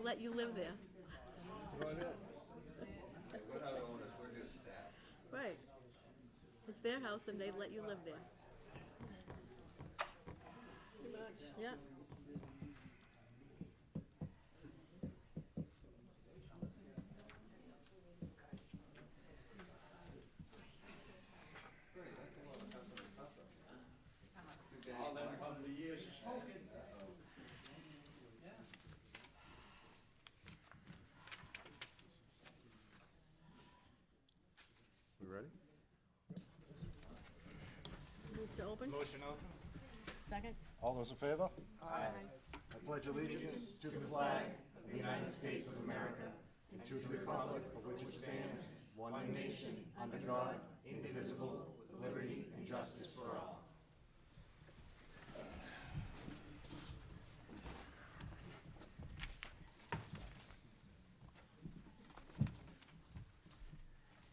let you live there. We're not owners, we're just staff. Right. It's their house and they let you live there. Pretty much. Yeah. All them couple of years of smoking. We ready? Move to open. Motion open. Second. All those in favor? Aye. I pledge allegiance to the flag of the United States of America and to the republic for which it stands, one nation, under God, indivisible, with liberty and justice for all.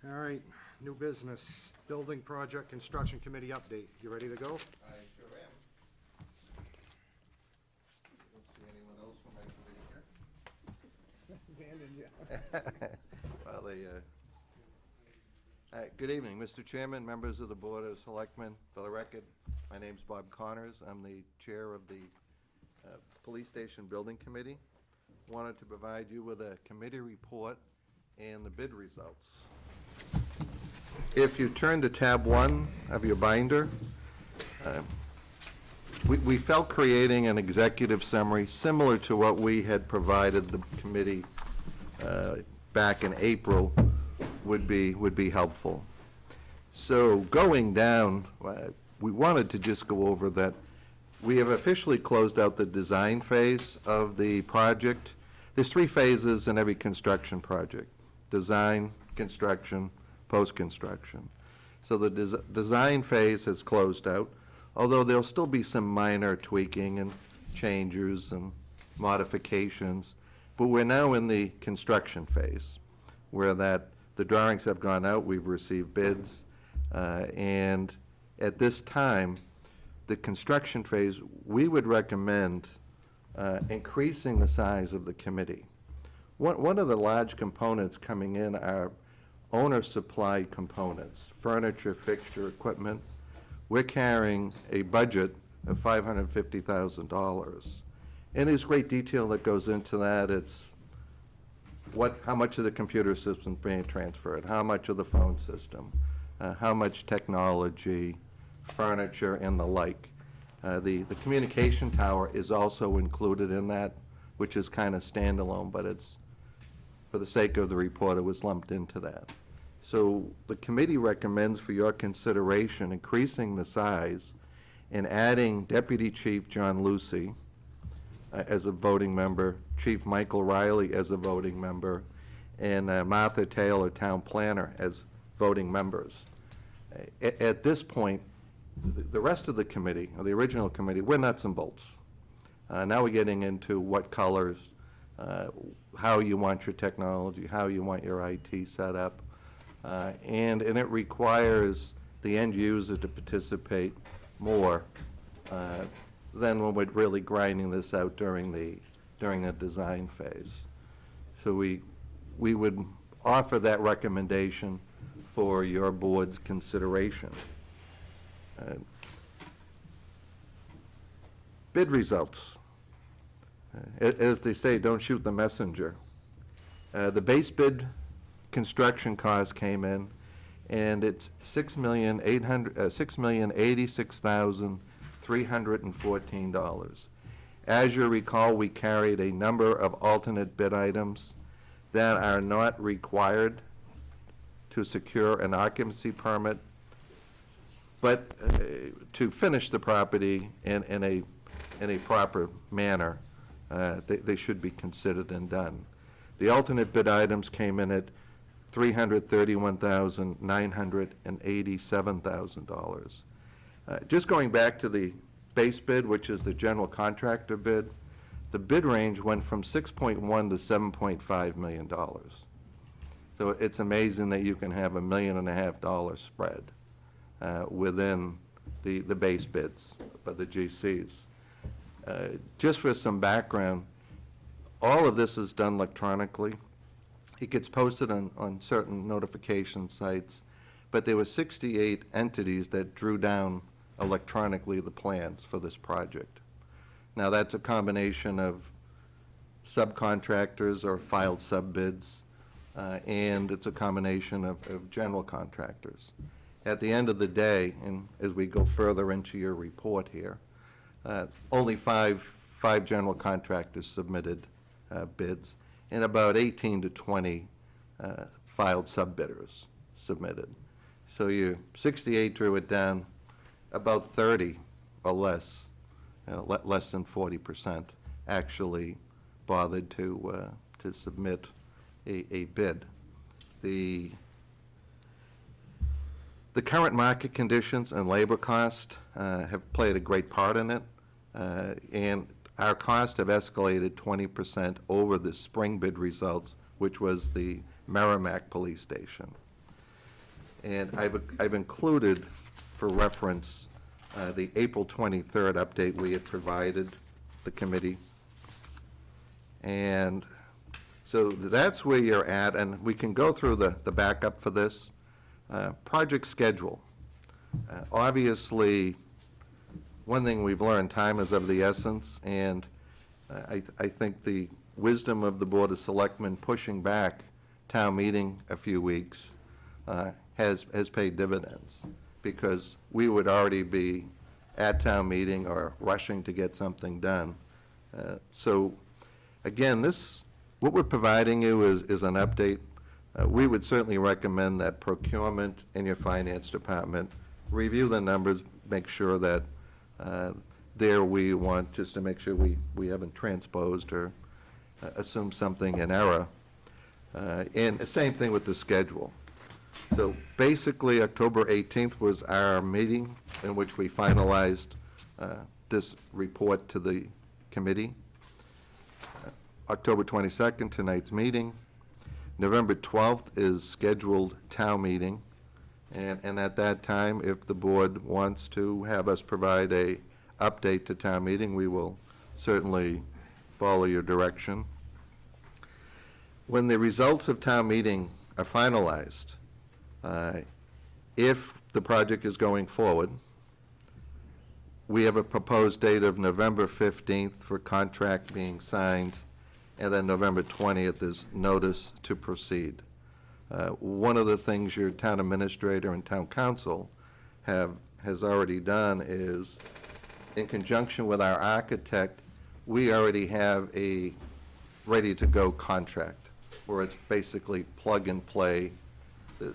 All right, new business, building project construction committee update. You ready to go? I sure am. Don't see anyone else from my committee here. Well, good evening, Mr. Chairman, members of the Board of Selectmen. For the record, my name's Bob Connors. I'm the chair of the Police Station Building Committee. Wanted to provide you with a committee report and the bid results. If you turn to tab 1 of your binder, we felt creating an executive summary similar to what we had provided the committee back in April would be helpful. So going down, we wanted to just go over that we have officially closed out the design phase of the project. There's 3 phases in every construction project: design, construction, post-construction. So the design phase has closed out, although there'll still be some minor tweaking and changes and modifications. But we're now in the construction phase, where the drawings have gone out, we've received bids, and at this time, the construction phase, we would recommend increasing the size of the committee. One of the large components coming in are owner-supplied components, furniture, fixture, equipment. We're carrying a budget of $550,000. And there's great detail that goes into that. It's how much of the computer system's being transferred, how much of the phone system, how much technology, furniture, and the like. The communication tower is also included in that, which is kind of standalone, but it's, for the sake of the report, it was lumped into that. So the committee recommends for your consideration increasing the size and adding Deputy Chief John Lucy as a voting member, Chief Michael Riley as a voting member, and Martha Taylor, Town Planner, as voting members. At this point, the rest of the committee, or the original committee, we're nuts and bolts. Now we're getting into what colors, how you want your technology, how you want your IT set up, and it requires the end user to participate more than when we're really grinding this out during the design phase. So we would offer that recommendation for your board's consideration. Bid results. As they say, don't shoot the messenger. The base bid construction cost came in, and it's $6,086,314. As you recall, we carried a number of alternate bid items that are not required to secure an occupancy permit, but to finish the property in a proper manner, they should be considered and done. The alternate bid items came in at $331,987,000. Just going back to the base bid, which is the general contractor bid, the bid range went from $6.1 to $7.5 million. So it's amazing that you can have $1.5 million spread within the base bids by the GCs. Just for some background, All of this is done electronically. It gets posted on certain notification sites, but there were 68 entities that drew down electronically the plans for this project. Now, that's a combination of subcontractors or filed sub-bids, and it's a combination of general contractors. At the end of the day, and as we go further into your report here, only five general contractors submitted bids, and about 18 to 20 filed sub-bidders submitted. So you 68 drew it down, about 30 or less, less than 40% actually bothered to submit a bid. The current market conditions and labor cost have played a great part in it, and our costs have escalated 20% over the spring bid results, which was the Merrimack Police Station. And I've included, for reference, the April 23rd update we had provided the committee. And so that's where you're at, and we can go through the backup for this. Project schedule. Obviously, one thing we've learned, time is of the essence, and I think the wisdom of the Board of Selectmen pushing back town meeting a few weeks has paid dividends, because we would already be at town meeting or rushing to get something done. So, again, what we're providing you is an update. We would certainly recommend that procurement and your finance department review the numbers, make sure that there we want, just to make sure we haven't transposed or assumed something in error. And the same thing with the schedule. So basically, October 18th was our meeting in which we finalized this report to the committee. October 22nd, tonight's meeting. November 12th is scheduled town meeting. And at that time, if the board wants to have us provide a update to town meeting, we will certainly follow your direction. When the results of town meeting are finalized, if the project is going forward, we have a proposed date of November 15th for contract being signed, and then November 20th is notice to proceed. One of the things your town administrator and town council has already done is, in conjunction with our architect, we already have a ready-to-go contract, where it's basically plug and play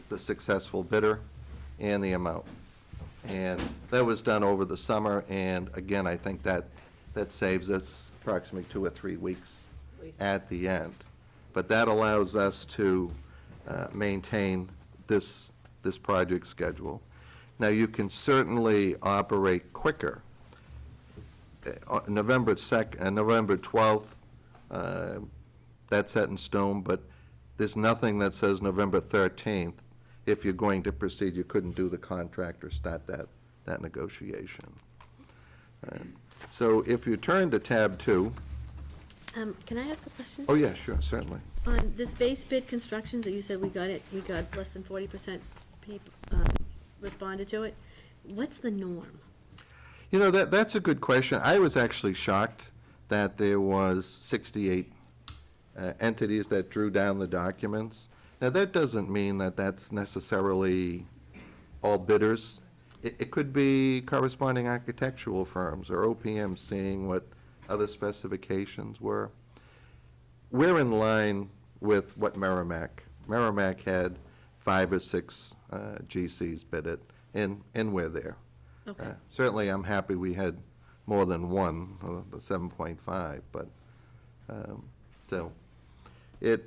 the successful bidder and the amount. And that was done over the summer, and again, I think that saves us approximately 2 or 3 weeks at the end. But that allows us to maintain this project schedule. Now, you can certainly operate quicker. November 2nd, November 12th, that's set in stone, but there's nothing that says November 13th. If you're going to proceed, you couldn't do the contract or start that negotiation. So if you turn to tab 2. Can I ask a question? Oh, yeah, sure, certainly. On this base bid construction that you said we got less than 40% people responded to it. What's the norm? You know, that's a good question. I was actually shocked that there was 68 entities that drew down the documents. Now, that doesn't mean that that's necessarily all bidders. It could be corresponding architectural firms or OPM seeing what other specifications were. We're in line with what Merrimack had 5 or 6 GCs bid it, and we're there. Okay. Certainly, I'm happy we had more than one, the 7.5, but so it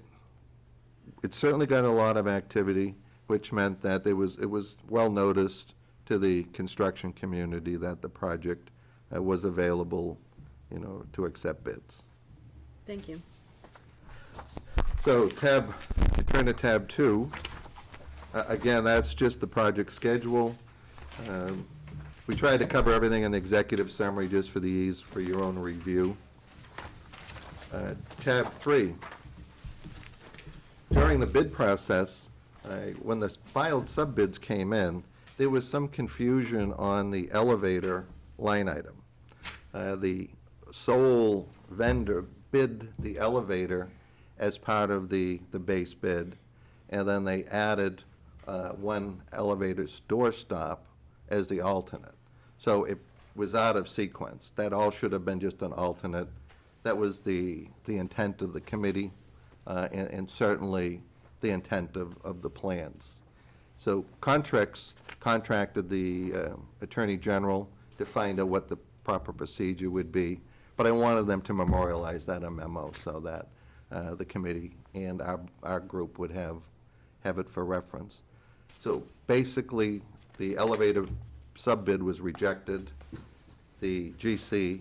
certainly got a lot of activity, which meant that it was well noticed to the construction community that the project was available, to accept bids. Thank you. So turn to tab 2. Again, that's just the project schedule. We tried to cover everything in the executive summary just for the ease for your own review. Tab 3. During the bid process, when the filed sub-bids came in, there was some confusion on the elevator line item. The sole vendor bid the elevator as part of the base bid, and then they added one elevator's doorstop as the alternate. So it was out of sequence. That all should have been just an alternate. That was the intent of the committee, and certainly the intent of the plans. So contracted the Attorney General to find out what the proper procedure would be, but I wanted them to memorialize that in a memo so that the committee and our group would have it for reference. So basically, the elevator sub-bid was rejected. The GC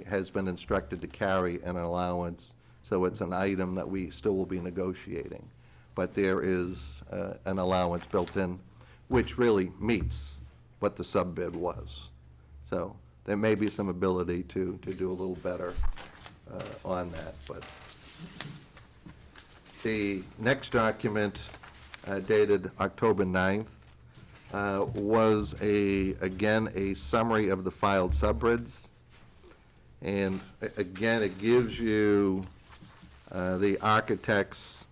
has been instructed to carry an allowance, so it's an item that we still will be negotiating. But there is an allowance built in, which really meets what the sub-bid was. So there may be some ability to do a little better on that. But the next document dated October 9th was again a summary of the filed sub-bids. And again, it gives you the architect's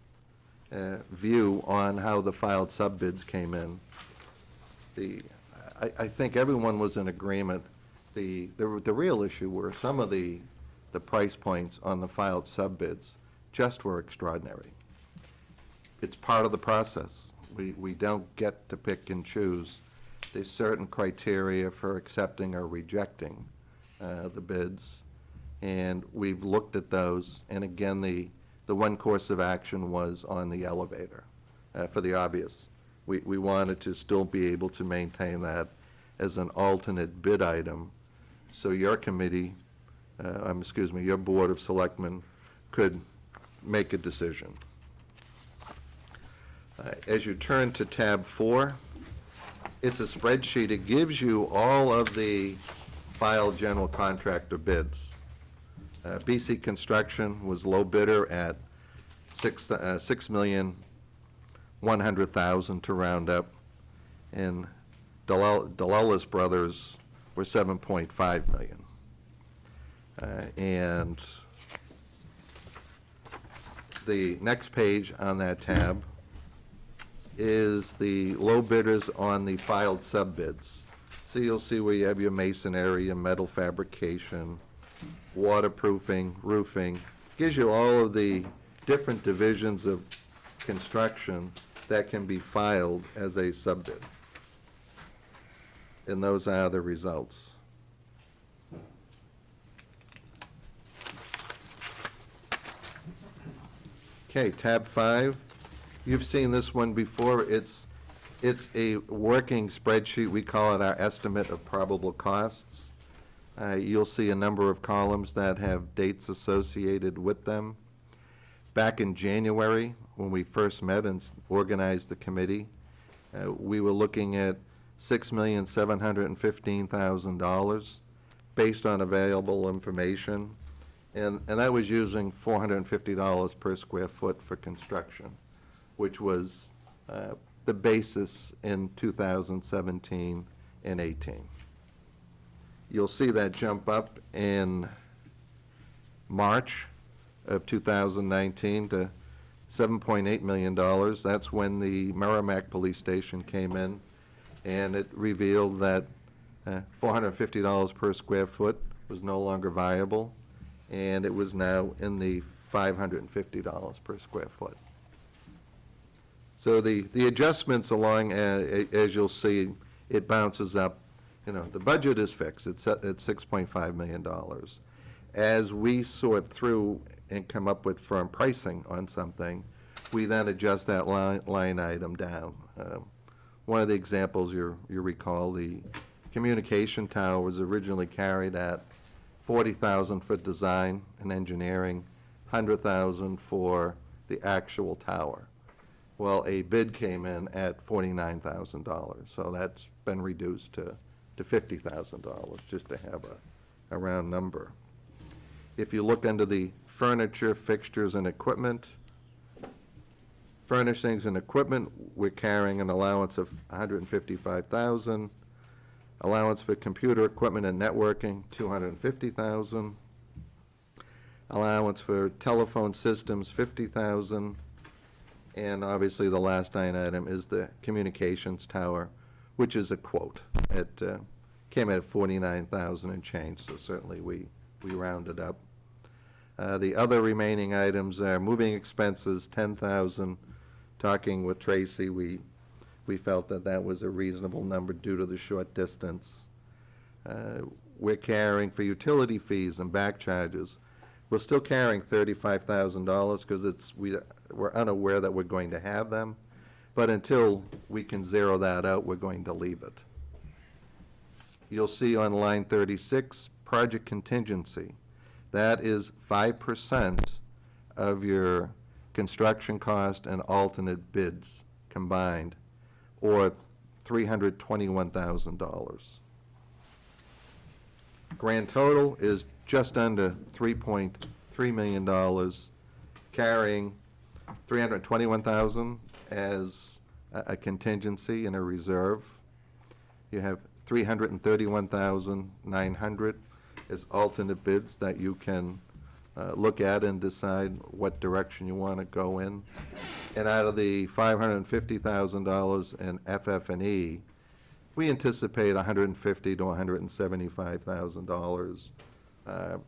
view on how the filed sub-bids came in. I think everyone was in agreement. The real issue were some of the price points on the filed sub-bids just were extraordinary. It's part of the process. We don't get to pick and choose. There's certain criteria for accepting or rejecting the bids, and we've looked at those. And again, the one course of action was on the elevator, for the obvious. We wanted to still be able to maintain that as an alternate bid item, so your committee, your Board of Selectmen could make a decision. As you turn to tab 4, it's a spreadsheet. It gives you all of the filed general contractor bids. BC Construction was low bidder at $6,100,000 to round up, and Delalis Brothers were $7.5 million. And the next page on that tab is the low bidders on the filed sub-bids. So you'll see where you have your masonry, your metal fabrication, waterproofing, roofing. Gives you all of the different divisions of construction that can be filed as a sub-bid. And those are the results. Okay, tab 5. You've seen this one before. It's a working spreadsheet. We call it our estimate of probable costs. You'll see a number of columns that have dates associated with them. Back in January, when we first met and organized the committee, we were looking at $6,715,000 based on available information, and that was using $450 per square foot for construction, which was the basis in 2017 and 18. You'll see that jump up in March of 2019 to $7.8 million. That's when the Merrimack Police Station came in, and it revealed that $450 per square foot was no longer viable, and it was now in the $550 per square foot. So the adjustments along, as you'll see, it bounces up. You know, the budget is fixed. It's at $6.5 million. As we sort through and come up with firm pricing on something, we then adjust that line item down. One of the examples you recall, the communication tower was originally carried at $40,000 for design and engineering, $100,000 for the actual tower. Well, a bid came in at $49,000, so that's been reduced to $50,000, just to have a round number. If you look under the furniture, fixtures, and equipment. Furnishings and equipment, we're carrying an allowance of $155,000. Allowance for computer equipment and networking, $250,000. Allowance for telephone systems, $50,000. And obviously, the last line item is the communications tower, which is a quote. It came at $49,000 and change, so certainly we rounded up. The other remaining items are moving expenses, $10,000. Talking with Tracy, we felt that that was a reasonable number due to the short distance. We're carrying for utility fees and back charges. We're still carrying $35,000 because we're unaware that we're going to have them. But until we can zero that out, we're going to leave it. You'll see on line 36, project contingency. That is 5% of your construction cost and alternate bids combined, or $321,000. Grand total is just under $3.3 million, carrying $321,000 as a contingency and a reserve. You have $331,900 as alternate bids that you can look at and decide what direction you want to go in. And out of the $550,000 in FF&E, we anticipate $150,000 to $175,000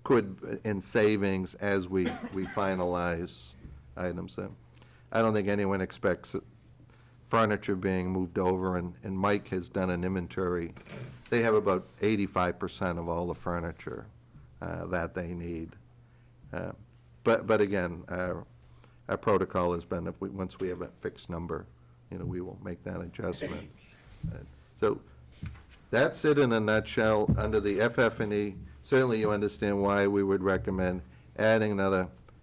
could in savings as we finalize items. I don't think anyone expects furniture being moved over, and Mike has done an inventory. They have about 85% of all the furniture that they need. But again, our protocol has been that once we have a fixed number, we will make that adjustment. So that's it in a nutshell. Under the FF&E, certainly you understand why we would recommend adding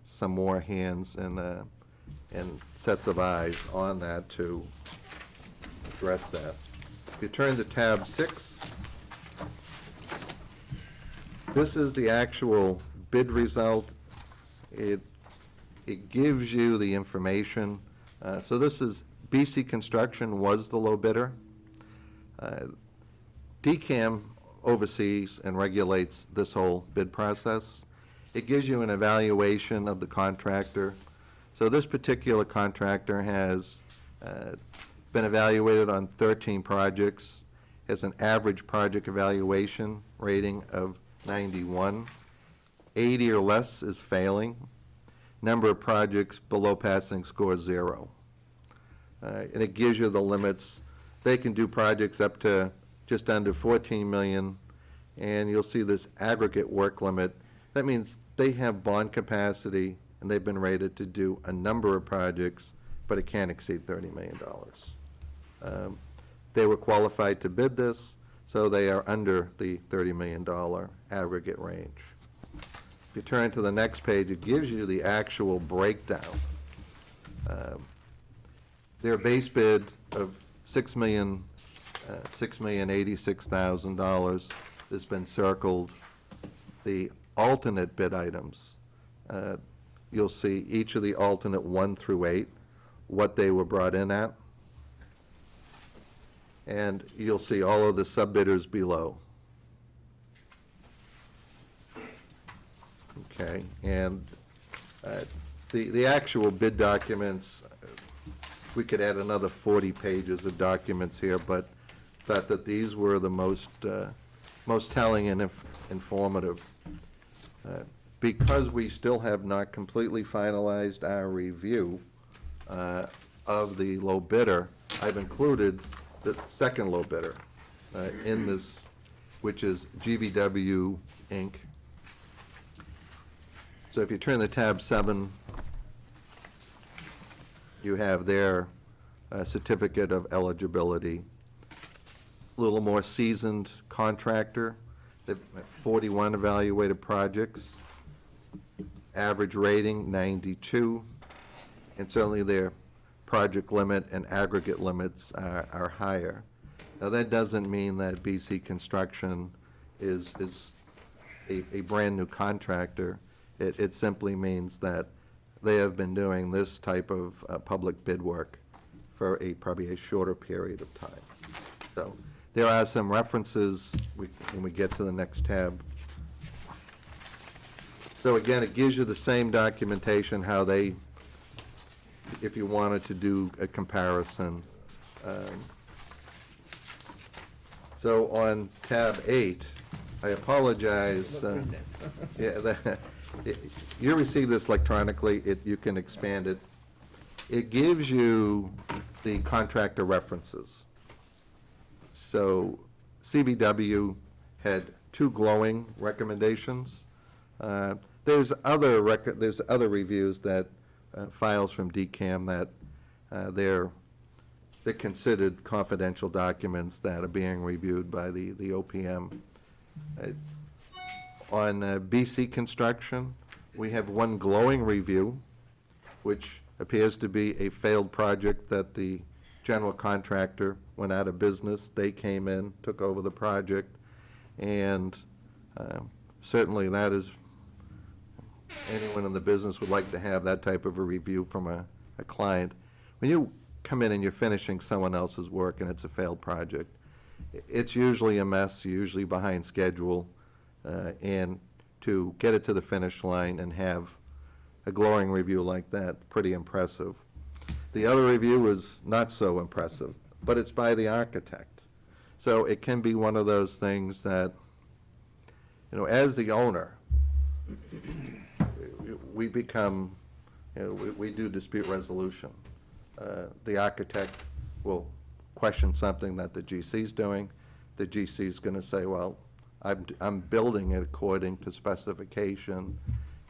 some more hands and sets of eyes on that to address that. If you turn to tab 6, this is the actual bid result. It gives you the information. So this is BC Construction was the low bidder. DCAM oversees and regulates this whole bid process. It gives you an evaluation of the contractor. So this particular contractor has been evaluated on 13 projects, has an average project evaluation rating of 91. 80 or less is failing. Number of projects below passing score 0. And it gives you the limits. They can do projects up to just under 14 million, and you'll see this aggregate work limit. That means they have bond capacity, and they've been rated to do a number of projects, but it can't exceed $30 million. They were qualified to bid this, so they are under the $30 million aggregate range. If you turn to the next page, it gives you the actual breakdown. Their base bid of $6,086,000 has been circled. The alternate bid items, you'll see each of the alternate 1 through 8, what they were brought in at. And you'll see all of the sub-bidders below. Okay, and the actual bid documents, we could add another 40 pages of documents here, but thought that these were the most telling and informative. Because we still have not completely finalized our review of the low bidder, I've included the second low bidder in this, which is GVW Inc. So if you turn to tab 7, you have their certificate of eligibility. A little more seasoned contractor. They've 41 evaluated projects. Average rating 92, and certainly their project limit and aggregate limits are higher. Now that doesn't mean that BC Construction is a brand new contractor. It simply means that they have been doing this type of public bid work for probably a shorter period of time. So there are some references when we get to the next tab. So again, it gives you the same documentation, how they, if you wanted to do a comparison. So on tab 8, I apologize. Yeah, you received this electronically. You can expand it. It gives you the contractor references. So CBW had 2 glowing recommendations. There's other reviews that files from DCAM that they're considered confidential documents that are being reviewed by the OPM. On BC Construction, we have 1 glowing review, which appears to be a failed project that the general contractor went out of business. They came in, took over the project, and certainly that is, anyone in the business would like to have that type of a review from a client. When you come in and you're finishing someone else's work and it's a failed project, it's usually a mess, usually behind schedule, and to get it to the finish line and have a glowing review like that, pretty impressive. The other review is not so impressive, but it's by the architect. So it can be one of those things that, you know, as the owner, we become, you know, we do dispute resolution. The architect will question something that the GC's doing. The GC's going to say, well, I'm building it according to specification.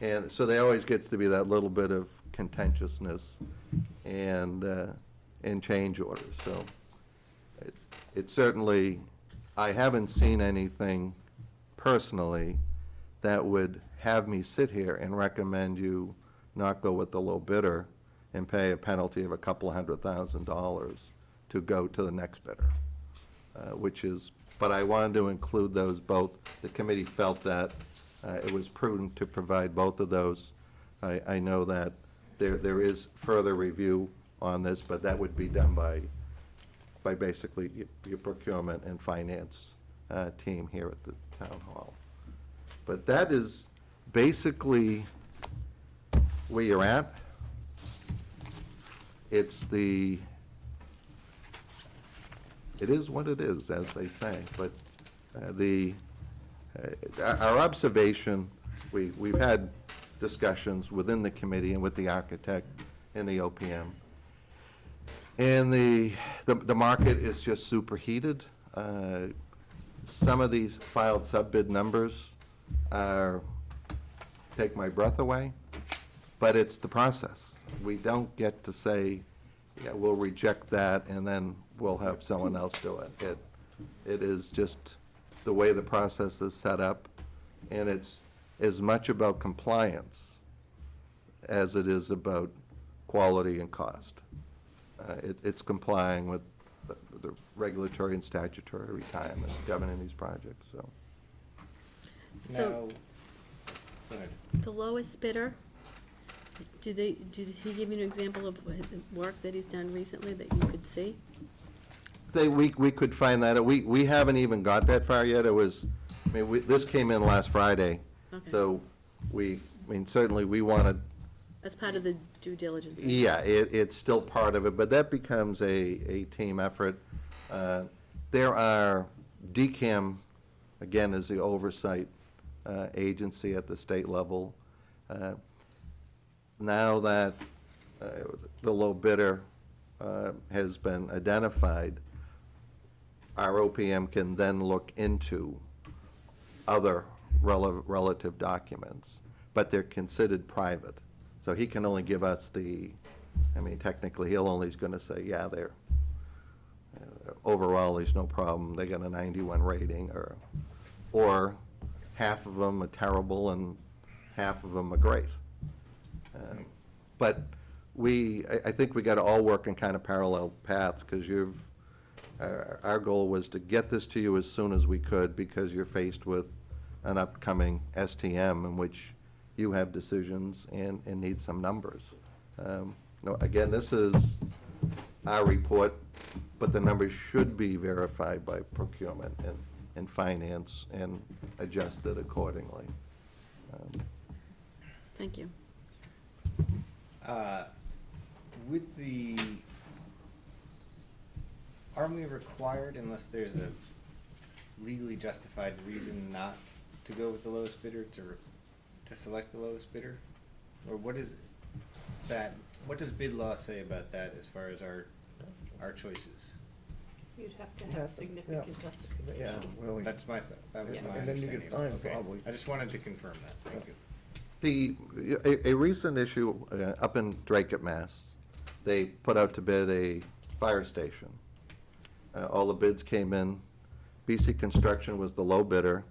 And so there always gets to be that little bit of contentiousness and change orders. So it certainly, I haven't seen anything personally that would have me sit here and recommend you not go with the low bidder and pay a penalty of a couple of $100,000 to go to the next bidder, which is, but I wanted to include those both. The committee felt that it was prudent to provide both of those. I know that there is further review on this, but that would be done by basically your procurement and finance team here at the town hall. But that is basically where you're at. It is what it is, as they say, but our observation, we've had discussions within the committee and with the architect and the OPM, and the market is just superheated. Some of these filed sub-bid numbers take my breath away, but it's the process. We don't get to say, yeah, we'll reject that and then we'll have someone else do it. It is just the way the process is set up, and it's as much about compliance as it is about quality and cost. It's complying with the regulatory and statutory requirements governing these projects, so. So- Now, go ahead. The lowest bidder, did he give you an example of work that he's done recently that you could see? We could find that. We haven't even got that far yet. It was, I mean, this came in last Friday. Okay. So certainly we wanted, That's part of the due diligence. yeah, it's still part of it, but that becomes a team effort. There are, DCAM, again, is the oversight agency at the state level. Now that the low bidder has been identified, our OPM can then look into other relative documents, but they're considered private. So he can only give us I mean, technically, he's going to say, yeah, they're, overall, there's no problem, they got a 91 rating, or half of them are terrible and half of them are great. But I think we got to all work in kind of parallel paths, because our goal was to get this to you as soon as we could, because you're faced with an upcoming STM in which you have decisions and need some numbers. No, again, this is our report, but the numbers should be verified by procurement and finance and adjusted accordingly. Thank you. With the, aren't we required, unless there's a legally justified reason not to go with the lowest bidder, to select the lowest bidder? Or what is that, what does bid law say about that as far as our choices? You'd have to have have to- significant yeah. justification. Yeah, really. That's my, that was Yeah. my And then you understanding. get fined, Okay. probably. I just wanted to confirm that, thank you. A recent issue up in Drake, Mass, they put out to bid a fire station. All the bids came in. BC Construction was the low bidder,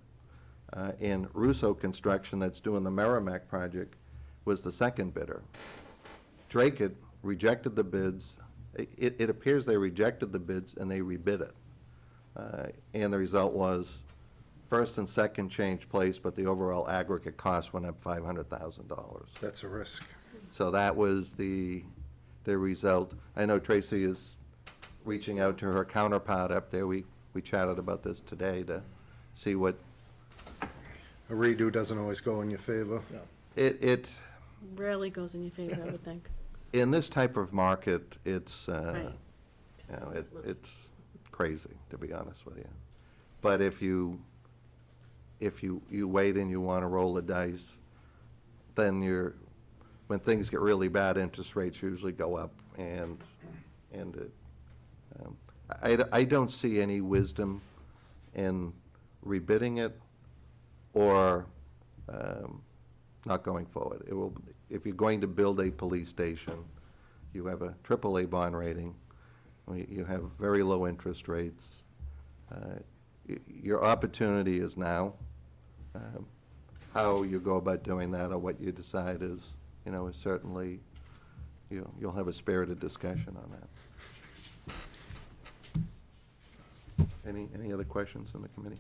and Russo Construction, that's doing the Merrimack project, was the second bidder. Drake rejected the bids. It appears they rejected the bids and they rebid it. And the result was first and second changed place, but the overall aggregate cost went up $500,000. That's a risk. So that was the result. I know Tracy is reaching out to her counterpart up there. We chatted about this today to see what, A redo doesn't always go in your favor. it, Rarely goes in your favor, I would think. in this type of market, it's, Right. you know, it's crazy, to be honest with you. But if you wait and you want to roll the dice, then when things get really bad, interest rates usually go up, and I don't see any wisdom in rebidding it or not going forward. It will, if you're going to build a police station, you have a AAA bond rating, you have very low interest rates. Your opportunity is now. How you go about doing that or what you decide is certainly, you'll have a spirited discussion on that. Any other questions in the committee?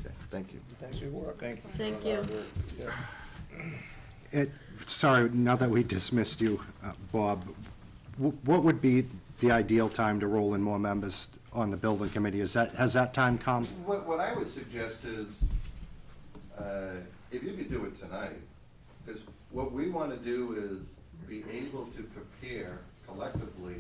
Okay, thank you. Thanks for your work. Thank you. Thank you. Sorry, now that we dismissed you, Bob, what would be the ideal time to roll in more members on the building committee? Has that time come? What I would suggest is, if you could do it tonight, because what we want to do is be able to prepare collectively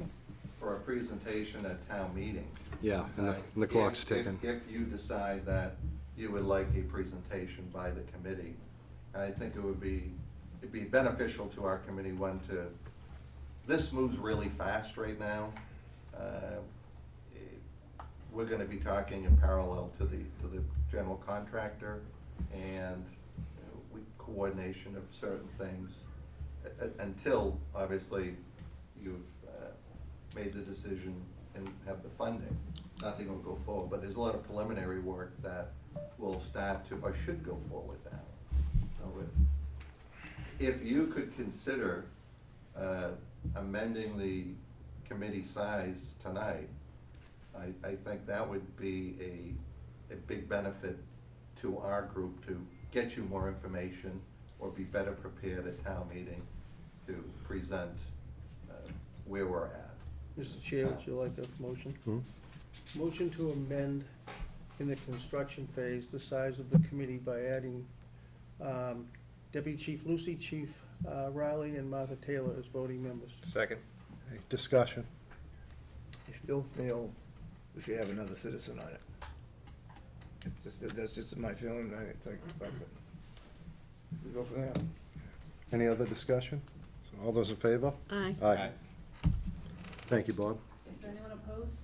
for a presentation at town meeting. Yeah, and the clock's ticking. If you decide that you would like a presentation by the committee, and I think it'd be beneficial to our committee, this moves really fast right now. We're gonna be talking in parallel to the general contractor and coordination of certain things until, obviously, you've made the decision and have the funding. Nothing will go forward, but there's a lot of preliminary work that will start to, or should go forward now. So if you could consider amending the committee size tonight, I think that would be a big benefit to our group to get you more information or be better prepared at town meeting to present where we're at. Mr. Chair, would you like a motion? Motion to amend in the construction phase the size of the committee by adding Deputy Chief Lucy, Chief Riley, and Martha Taylor as voting members. Second. Okay, discussion. I still feel we should have another citizen on it. It's just, that's just my feeling, it's like, but we go from there. Any other discussion? So all those in favor? Aye. Aye. Thank you, Bob. Is there anyone opposed?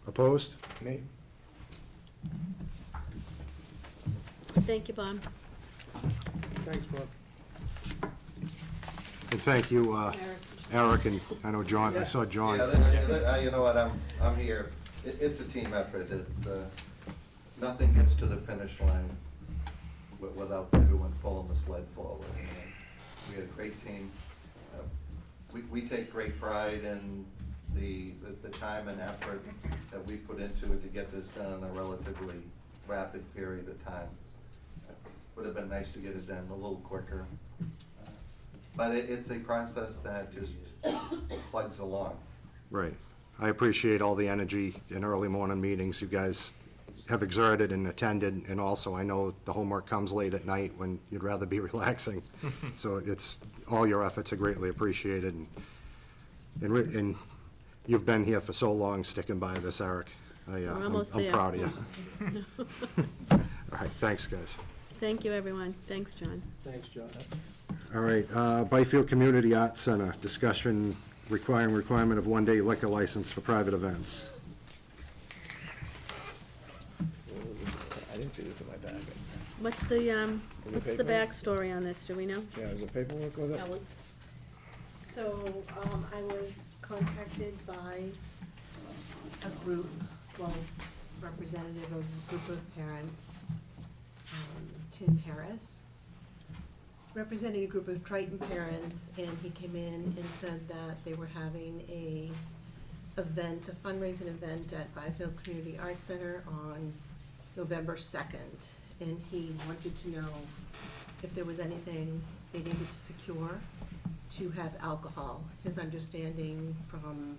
Opposed? Me? Thank you, Bob. Thanks, Bob. And thank you, Eric, and I know John, I saw John. Yeah, you know what, I'm here. It's a team effort. It's, nothing gets to the finish line without everyone pulling the sled forward. We had a great team. We take great pride in the time and effort that we put into it to get this done in a relatively rapid period of time. Would have been nice to get it done a little quicker, But it's a process that just plugs along. Right. I appreciate all the energy in early morning meetings you guys have exerted and attended, and also I know the homework comes late at night when you'd rather be relaxing. So all your efforts are greatly appreciated, and you've been here for so long sticking by this, Eric. We're almost I'm there. proud of you. All right, thanks, guys. Thank you, everyone. Thanks, John. Thanks, John. All right, Byfield Community Arts Center, discussion requirement of one-day liquor license for private events. I didn't see this in my packet. What's the paper? backstory on this, do we know? Yeah, is there paperwork with it? So, I was contacted by a group, well, representative of a group of parents, Tim Harris, representing a group of Triton parents, and he came in and said that they were having a fundraising event at Byfield Community Arts Center on November 2nd, and he wanted to know if there was anything they needed to secure to have alcohol. His understanding from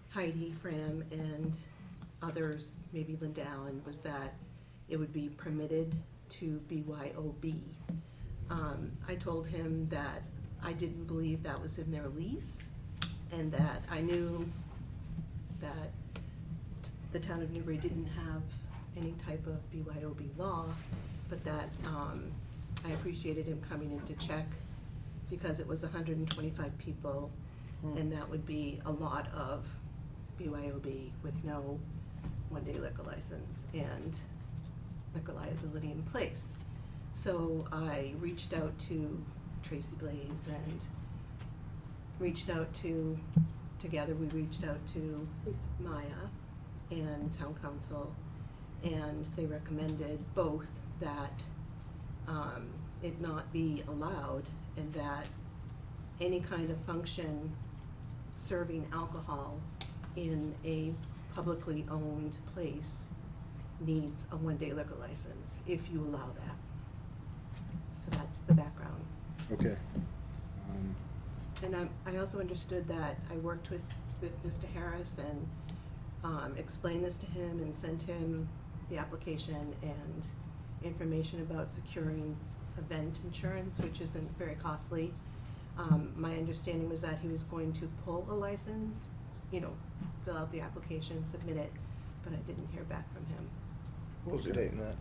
Heidi, Fram, and others, maybe Linda Allen, was that it would be permitted to BYOB. I told him that I didn't believe that was in their lease, and that I knew that the town of Newbury didn't have any type of BYOB law, but that I appreciated him coming in to check, because it was 125 people, and that would be a lot of BYOB with no one-day liquor license and liquor liability in place. So I reached out to Tracy Blaze and together we reached out to Maya and Town Council, and they recommended both that it not be allowed, and that any kind of function serving alcohol in a publicly owned place needs a one-day liquor license, if you allow that. So that's the background. Okay. And I also understood that I worked with Mr. Harris and explained this to him and sent him the application and information about securing event insurance, which isn't very costly. My understanding was that he was going to pull a license, fill out the application, submit it, but I didn't hear back from him. What was the date in that?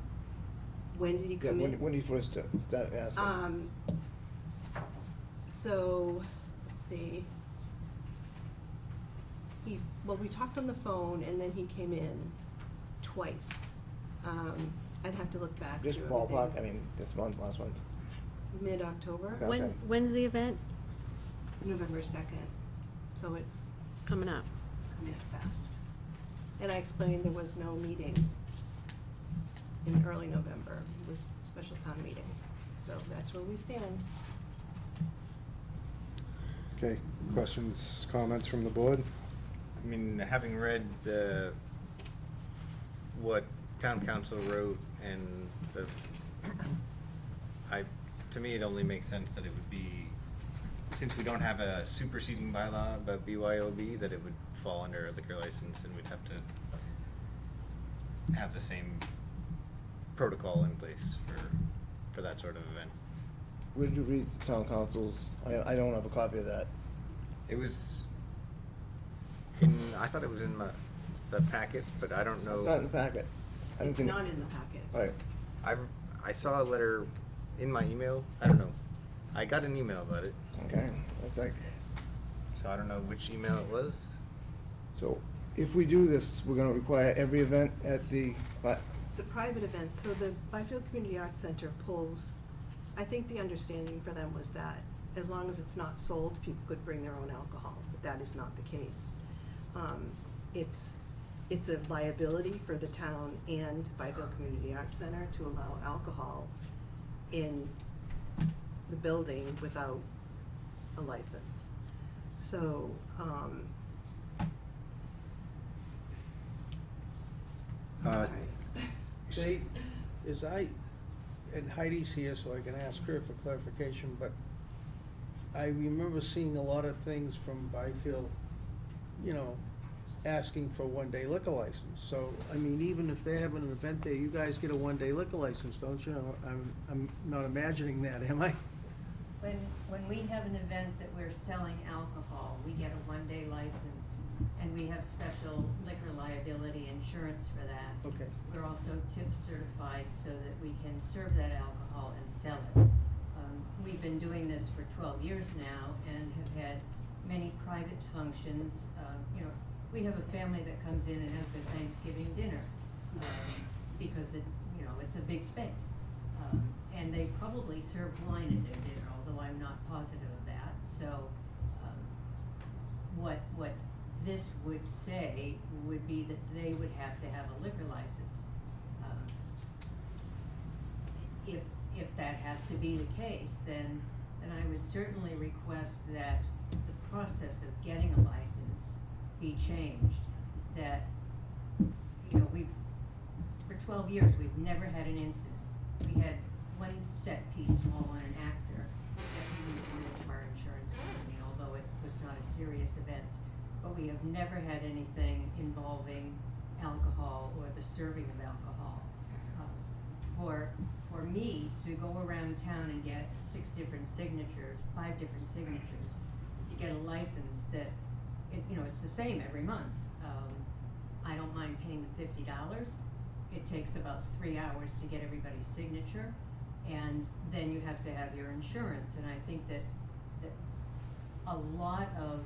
When did he Yeah, come in? when did you first start asking? So, let's see. We talked on the phone, and then he came in twice. I'd have to look back through Just everything. ballpark, I mean, this month, last month? Mid-October, Okay. When's the event November 2nd, so it's coming up? coming up fast. And I explained there was no meeting in early November, it was a special town meeting, so that's where we stand. Okay, questions, comments from the board? I mean, having read what town council wrote and to me, it only makes sense that it would be, since we don't have a superseding bylaw about BYOB, that it would fall under a liquor license, and we'd have to have the same protocol in place for that sort of event. Where did you read the town council's? I don't have a copy of that. It was I thought it was in the packet, but I don't know. It's not in the packet. I didn't It's see- not in the packet. Right, I saw a letter in my email. I don't know. I got an email about it, okay, that's like, so I don't know which email it was. so if we do this, we're gonna require every event at the, The private events, so the Byfield Community Arts Center pulls, I think the understanding for them was that as long as it's not sold, people could bring their own alcohol, but that is not the case. It's a liability for the town and Byfield Community Arts Center to allow alcohol in the building without a license. So, Uh, sorry. They, and Heidi's here, so I can ask her for clarification, but I remember seeing a lot of things from Byfield, asking for one-day liquor license. So, I mean, even if they're having an event there, you guys get a one-day liquor license, don't you? I'm not imagining that, am I? When we have an event that we're selling alcohol, we get a one-day license, and we have special liquor liability insurance for that. Okay. We're also tip certified so that we can serve that alcohol and sell it. We've been doing this for 12 years now and have had many private functions. We have a family that comes in and has their Thanksgiving dinner, because it's a big space. And they probably serve wine at their dinner, although I'm not positive of that. So, what this would say would be that they would have to have a liquor license. If that has to be the case, then I would certainly request that the process of getting a license be changed. That, for 12 years, we've never had an incident. We had one set piece small on an actor that we admitted to our insurance company, although it was not a serious event. But we have never had anything involving alcohol or the serving of alcohol. For me to go around town and get 5 different signatures, to get a license that, it's the same every month. I don't mind paying the $50. It takes about 3 hours to get everybody's signature, and then you have to have your insurance. And I think that a lot of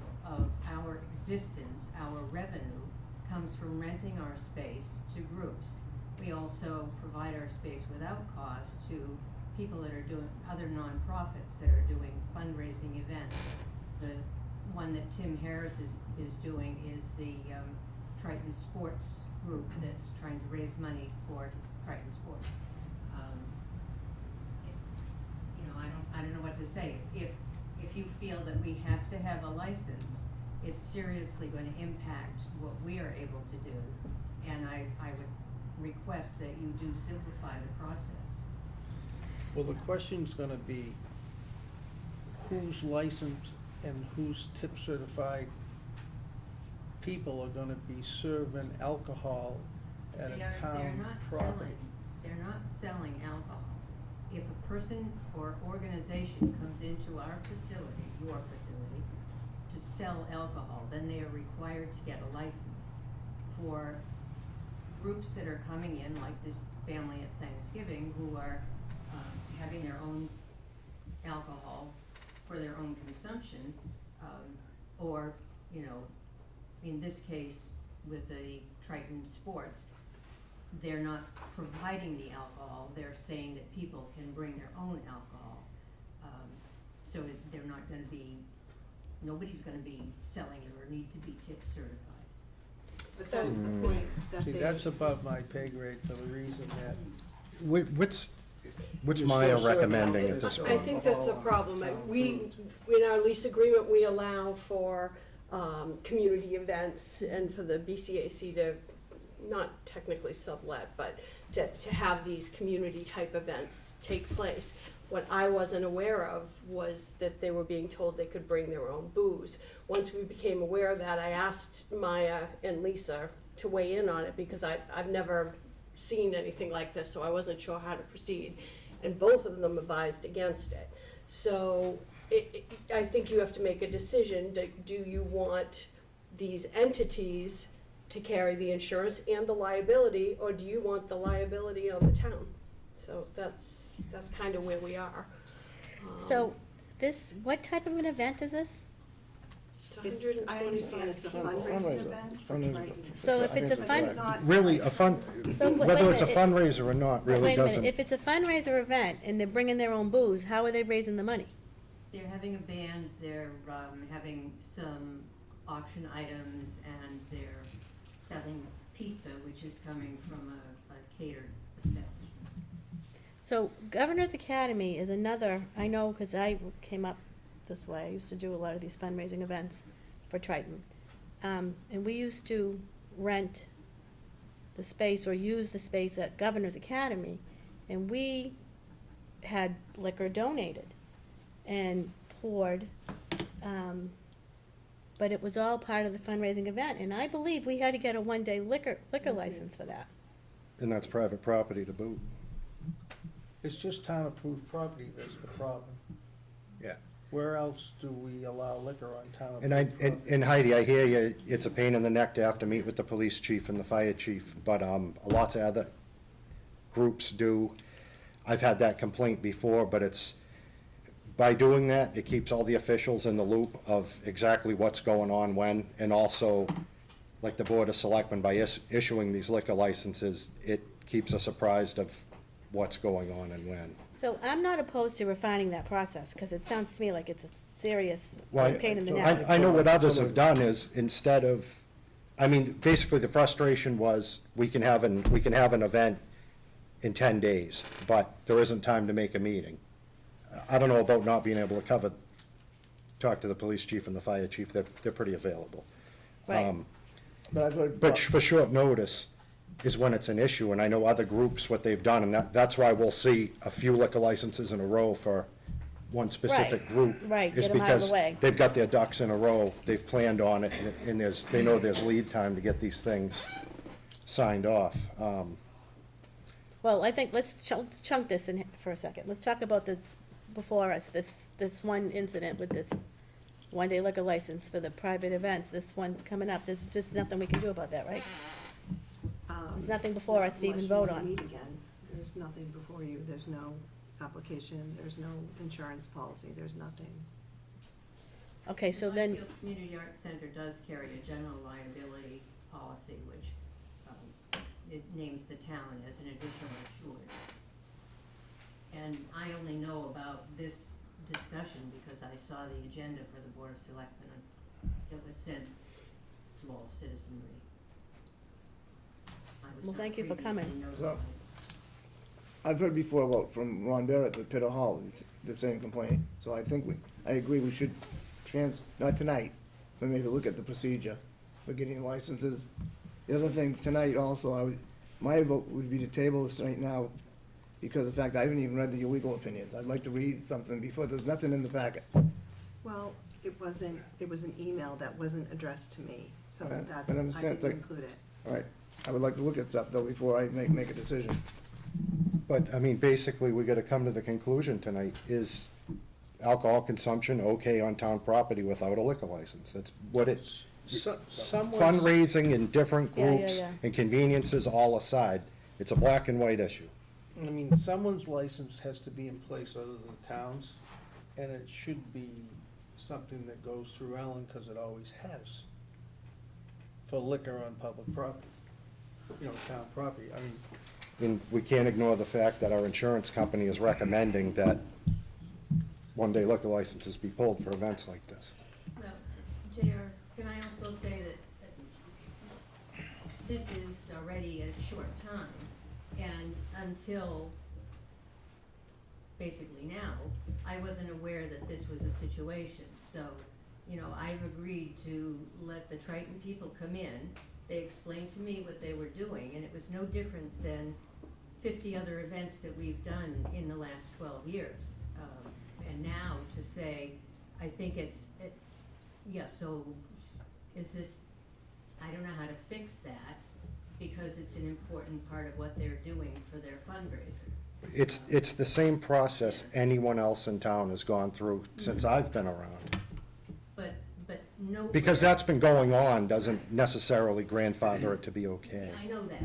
our existence, our revenue, comes from renting our space to groups. We also provide our space without cost to people that are doing, other nonprofits that are doing fundraising events. The one that Tim Harris is doing is the Triton Sports group that's trying to raise money for Triton Sports. I don't know what to say. If you feel that we have to have a license, it's seriously going to impact what we are able to do, and I would request that you do simplify the process. Well, the question's gonna be whose licensed and whose tip certified people are gonna be serving alcohol at a town property. They're not selling alcohol. If a person or organization comes into our facility, your facility, to sell alcohol, then they are required to get a license. For groups that are coming in, like this family at Thanksgiving, who are having their own alcohol for their own consumption, or, in this case, with the Triton Sports, they're not providing the alcohol, they're saying that people can bring their own alcohol. So they're not gonna be, nobody's gonna be selling it or need to be tip certified. But that's the point that See, they. that's above my pay grade for the reason that What's You're Maya still serving recommending alcohol. at this I point? I think that's the problem. In our lease agreement, we allow for community events and for the BCAC to, not technically sublet, but to have these community type events take place. What I wasn't aware of was that they were being told they could bring their own booze. Once we became aware of that, I asked Maya and Lisa to weigh in on it, because I've never seen anything like this, so I wasn't sure how to proceed. And both of them advised against it. So I think you have to make a decision. Do you want these entities to carry the insurance and the liability, or do you want the liability on the town? So that's kind of where we are. So what type of an event is this? It's I understand it's a fundraising event for Triton. So if it's a But it's fun, not- Really, So, wait whether a it's a minute. fundraiser or not really wait a minute, doesn't. if it's a fundraiser event and they're bringing their own booze, how are they raising the money? They're having a band, they're having some auction items, and they're selling pizza, which is coming from a catered establishment. So Governor's Academy is another, I know, because I came up this way, I used to do a lot of these fundraising events for Triton. And we used to rent the space or use the space at Governor's Academy, and we had liquor donated and poured, but it was all part of the fundraising event, and I believe we had to get a one-day liquor license for that. And that's private property to boot. It's just town-approved property that's the problem. Yeah. Where else do we allow liquor on town-approved And property? and Heidi, I hear you, it's a pain in the neck to have to meet with the police chief and the fire chief, but, lots of other groups do. I've had that complaint before, but it's, by doing that, it keeps all the officials in the loop of exactly what's going on when, and also, like the Board of Selectmen, by issuing these liquor licenses, it keeps us apprised of what's going on and when. So I'm not opposed to refining that process, because it sounds to me like it's a serious Well, pain in the neck. I know what others have done is, instead of, I mean, basically, the frustration was, we can have an event in 10 days, but there isn't time to make a meeting. I don't know about not being able to talk to the police chief and the fire chief, they're pretty available. Right. But I've heard. But for short notice is when it's an issue, and I know other groups, what they've done, and that's why we'll see a few liquor licenses in a row for one specific Right, group. right, is get 'em out of the because way. they've got their ducks in a row, they've planned on it, and they know there's lead time to get these things signed off. Well, I think, let's chunk this in for a second. Let's talk about this before us, this one incident with this one-day liquor license for the private events, this one coming up. There's just nothing we can do about that, right? There's nothing before us to even Unless you vote wanna on. meet again. There's nothing before you, there's no application, there's no insurance policy, there's nothing. Okay, so then, Whitefield Community Arts Center does carry a general liability policy, which, it names the town as an additional insured. And I only know about this discussion because I saw the agenda for the Board of Selectmen that was sent to all citizenry. I was Well, not thank you for previously coming. notified. I've heard before about, from Ron Barrett at Pitter Hall, it's the same complaint. So I think I agree we should not tonight, but maybe look at the procedure for getting licenses. The other thing, tonight also, my vote would be to table this right now, because of the fact I haven't even read the legal opinions. I'd like to read something before, there's nothing in the packet. Well, it was an email that wasn't addressed to me, so Okay, that's, but I I'm saying didn't it's like- include it. All right, I would like to look at stuff though before I make a decision. But, I mean, basically, we gotta come to the conclusion tonight, is alcohol consumption okay on town property without a liquor license? That's what it, Someone's, fundraising in different Yeah, yeah, groups yeah. and conveniences all aside, it's a black and white issue. I mean, someone's license has to be in place other than towns, and it should be something that goes through Ellen, because it always has, for liquor on public property, town property. I mean, And we can't ignore the fact that our insurance company is recommending that one-day liquor licenses be pulled for events like this. Well, JR, can I also say that this is already a short time, and until basically now, I wasn't aware that this was a situation. So, I've agreed to let the Triton people come in. They explained to me what they were doing, and it was no different than 50 other events that we've done in the last 12 years. And now to say, I think so is this, I don't know how to fix that, because it's an important part of what they're doing for their fundraiser. It's the same process anyone else in town has gone through since I've been around. But no. Because that's been going on doesn't necessarily grandfather it to be okay. I know that,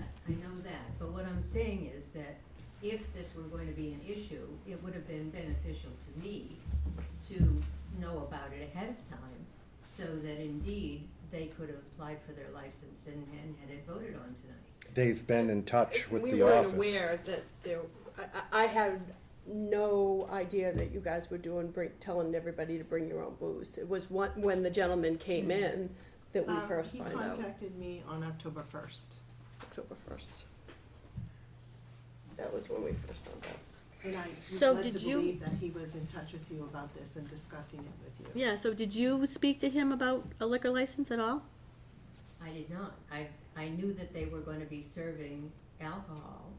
but what I'm saying is that if this were going to be an issue, it would have been beneficial to me to know about it ahead of time, so that indeed they could have applied for their license and had it voted on tonight. They've been in touch with the We weren't office. aware that I had no idea that you guys were telling everybody to bring your own booze. It was when the gentleman came in that we first found He out. contacted me on October 1st, October 1st. That was when we first found out. and I was So led did to you- believe that he was in touch with you about this and discussing it with you. yeah, so did you speak to him about a liquor license at all? I did not. I knew that they were going to be serving alcohol,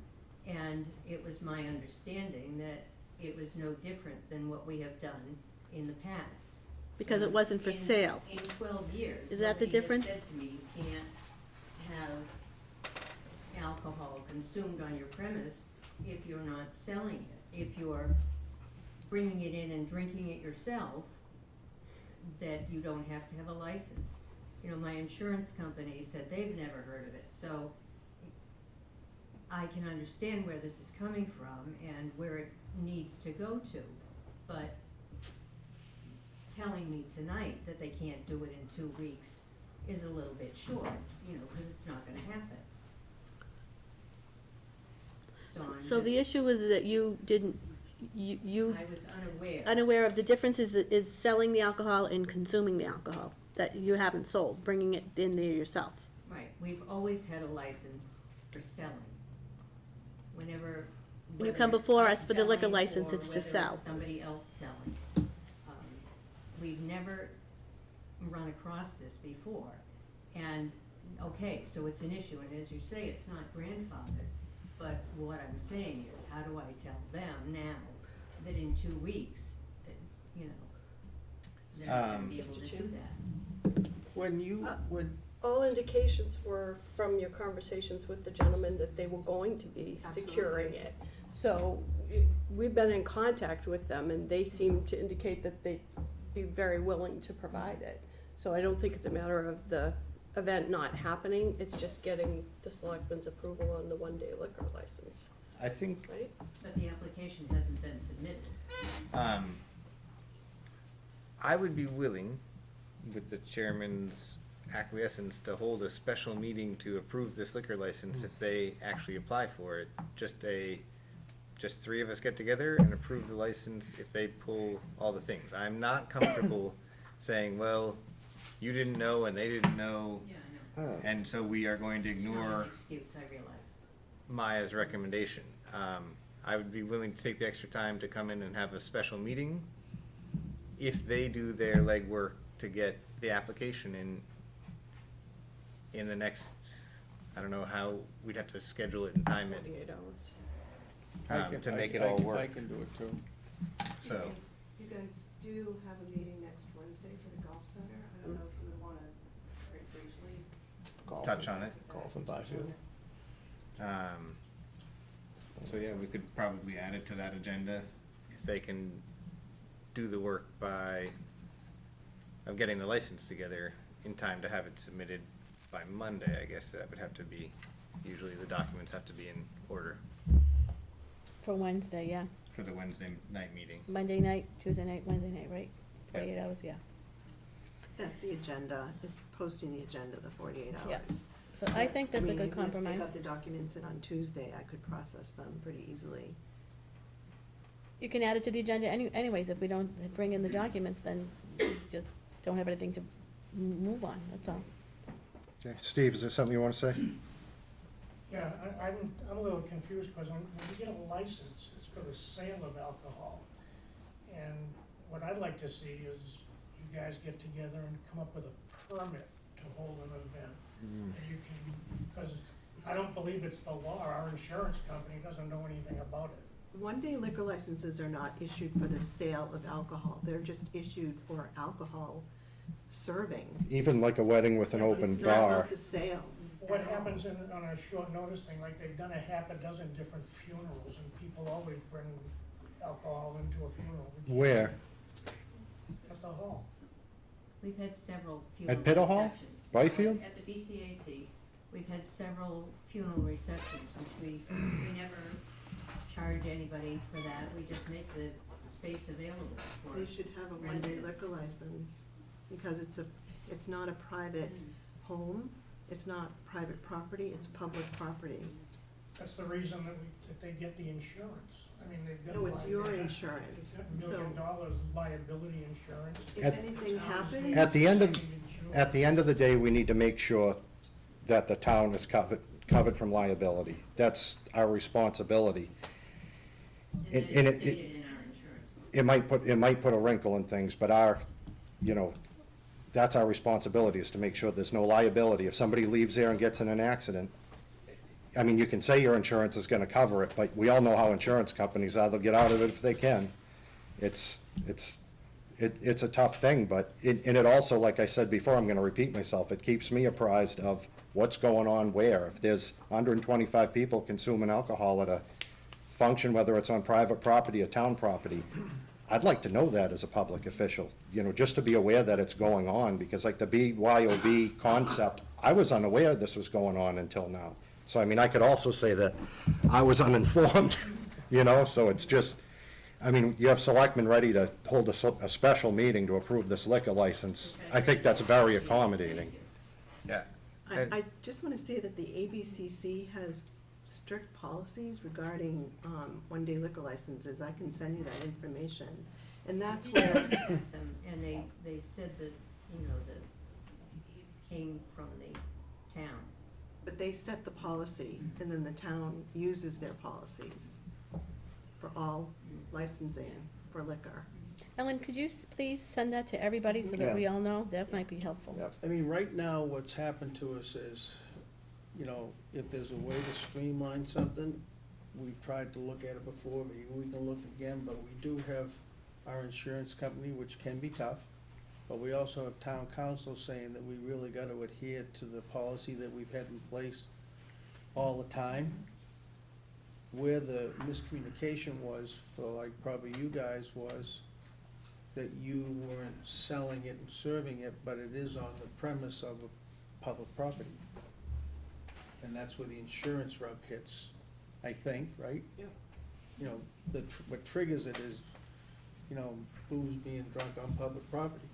and it was my understanding that it was no different than what we have done in the past. Because it wasn't for In- sale. In 12 years. Is that the nobody has difference? said to me, you can't have alcohol consumed on your premise if you're not selling it. If you're bringing it in and drinking it yourself, that you don't have to have a license. You know, my insurance company said they've never heard of it, so I can understand where this is coming from and where it needs to go to, but telling me tonight that they can't do it in 2 weeks is a little bit short, you know, because it's not gonna happen. So I'm So the just- issue is that you didn't, you I was unaware. unaware of the difference is selling the alcohol and consuming the alcohol, that you haven't sold, bringing it in there yourself. Right, we've always had a license for selling. Whenever. When you whether come it's before us us for the liquor selling license, or it's to whether sell. somebody else selling. We've never run across this before. And, okay, so it's an issue, and as you say, it's not grandfathered. But what I'm saying is, how do I tell them now that in 2 weeks, you know, they're not gonna be able Mr. to Chair? do that? When you, when, All indications were from your conversations with the gentleman that they were going to be securing Absolutely. it. So we've been in contact with them and they seem to indicate that they'd be very willing to provide it. So I don't think it's a matter of the event not happening, it's just getting the selectmen's approval on the one-day liquor license, I think, right? But the application hasn't been submitted. I would be willing, with the chairman's acquiescence, to hold a special meeting to approve this liquor license if they actually apply for it. Just 3 of us get together and approve the license if they pull all the things. I'm not comfortable saying, well, you didn't know and they didn't know, Yeah, I know. and so we are going to It's not ignore an excuse, I realize. Maya's recommendation. I would be willing to take the extra time to come in and have a special meeting if they do their legwork to get the application in the next, I don't know how, we'd have to schedule it and time it, 48 hours. I can, to I make can- it all I can- work. I can do it too. So, You guys do have a meeting next Wednesday for the golf center. I don't know if you would wanna very briefly. Golf touch and- on it. Golf and Byfield. So yeah, we could probably add it to that agenda if they can do the work of getting the license together in time to have it submitted by Monday. I guess that would have to be, usually the documents have to be in order For Wednesday, yeah. for the Wednesday night meeting. Monday night, Tuesday night, Wednesday night, right? 48 hours, yeah. That's the agenda, it's posting the agenda, the 48 hours. Yeah. So I think that's a mean, good even if compromise. they got the documents in on Tuesday, I could process them pretty easily. You can add it to the agenda anyways, if we don't bring in the documents, then we just don't have anything to move on, that's all. Okay, Steve, is there something you want to say? Yeah, I'm a little confused, because when you get a license, it's for the sale of alcohol. And what I'd like to see is you guys get together and come up with a permit to hold an event. That you can, because I don't believe it's the law, our insurance company doesn't know anything about it. One-day liquor licenses are not issued for the sale of alcohol, they're just issued for alcohol serving. Even like a wedding with an open It's not bar. about the sale. What at all. happens on a short notice thing, like they've done a half a dozen different funerals, and people always bring alcohol into a funeral. Where? At the hall. We've had several funeral Pitta Hall? receptions. Byfield? At the BCAC, we've had several funeral receptions, which we never charge anybody for that, we just make the space available for They should have a one-day residents. liquor license, because it's not a private home, it's not private property, it's public property. That's the reason that they get the insurance. I mean, they've got. No, it's your they've got insurance, $1 so million liability insurance. if At- anything happens. At the end of the day, we need to make sure that the town is covered from liability. That's our responsibility. And and then it- stated in our insurance. It might put a wrinkle in things, but that's our responsibility, is to make sure there's no liability. If somebody leaves there and gets in an accident, I mean, you can say your insurance is gonna cover it, but we all know how insurance companies are, they'll get out of it if they can. It's a tough thing, but, and it also, like I said before, I'm gonna repeat myself, it keeps me apprised of what's going on where. If there's 125 people consuming alcohol at a function, whether it's on private property or town property, I'd like to know that as a public official, just to be aware that it's going on, because like the BYOB concept, I was unaware this was going on until now. So, I mean, I could also say that I was uninformed, so it's just, I mean, you have selectmen ready to hold a special meeting to approve this liquor license. I think that's very accommodating. Yeah. I just want to say that the ABCC has strict policies regarding one-day liquor licenses. I can send you that information. And that's where, And they said that, that it came from the town. but they set the policy, and then the town uses their policies for all licensing for liquor. Ellen, could you please send that to everybody so that we all know? That might be helpful. I mean, right now, what's happened to us is, if there's a way to streamline something, we've tried to look at it before, maybe we can look again, but we do have our insurance company, which can be tough, but we also have town council saying that we really gotta adhere to the policy that we've had in place all the time. Where the miscommunication was, for like probably you guys, was that you weren't selling it and serving it, but it is on the premise of a public property. And that's where the insurance rub hits, I think, right? Yeah. What triggers it is, booze being drunk on public property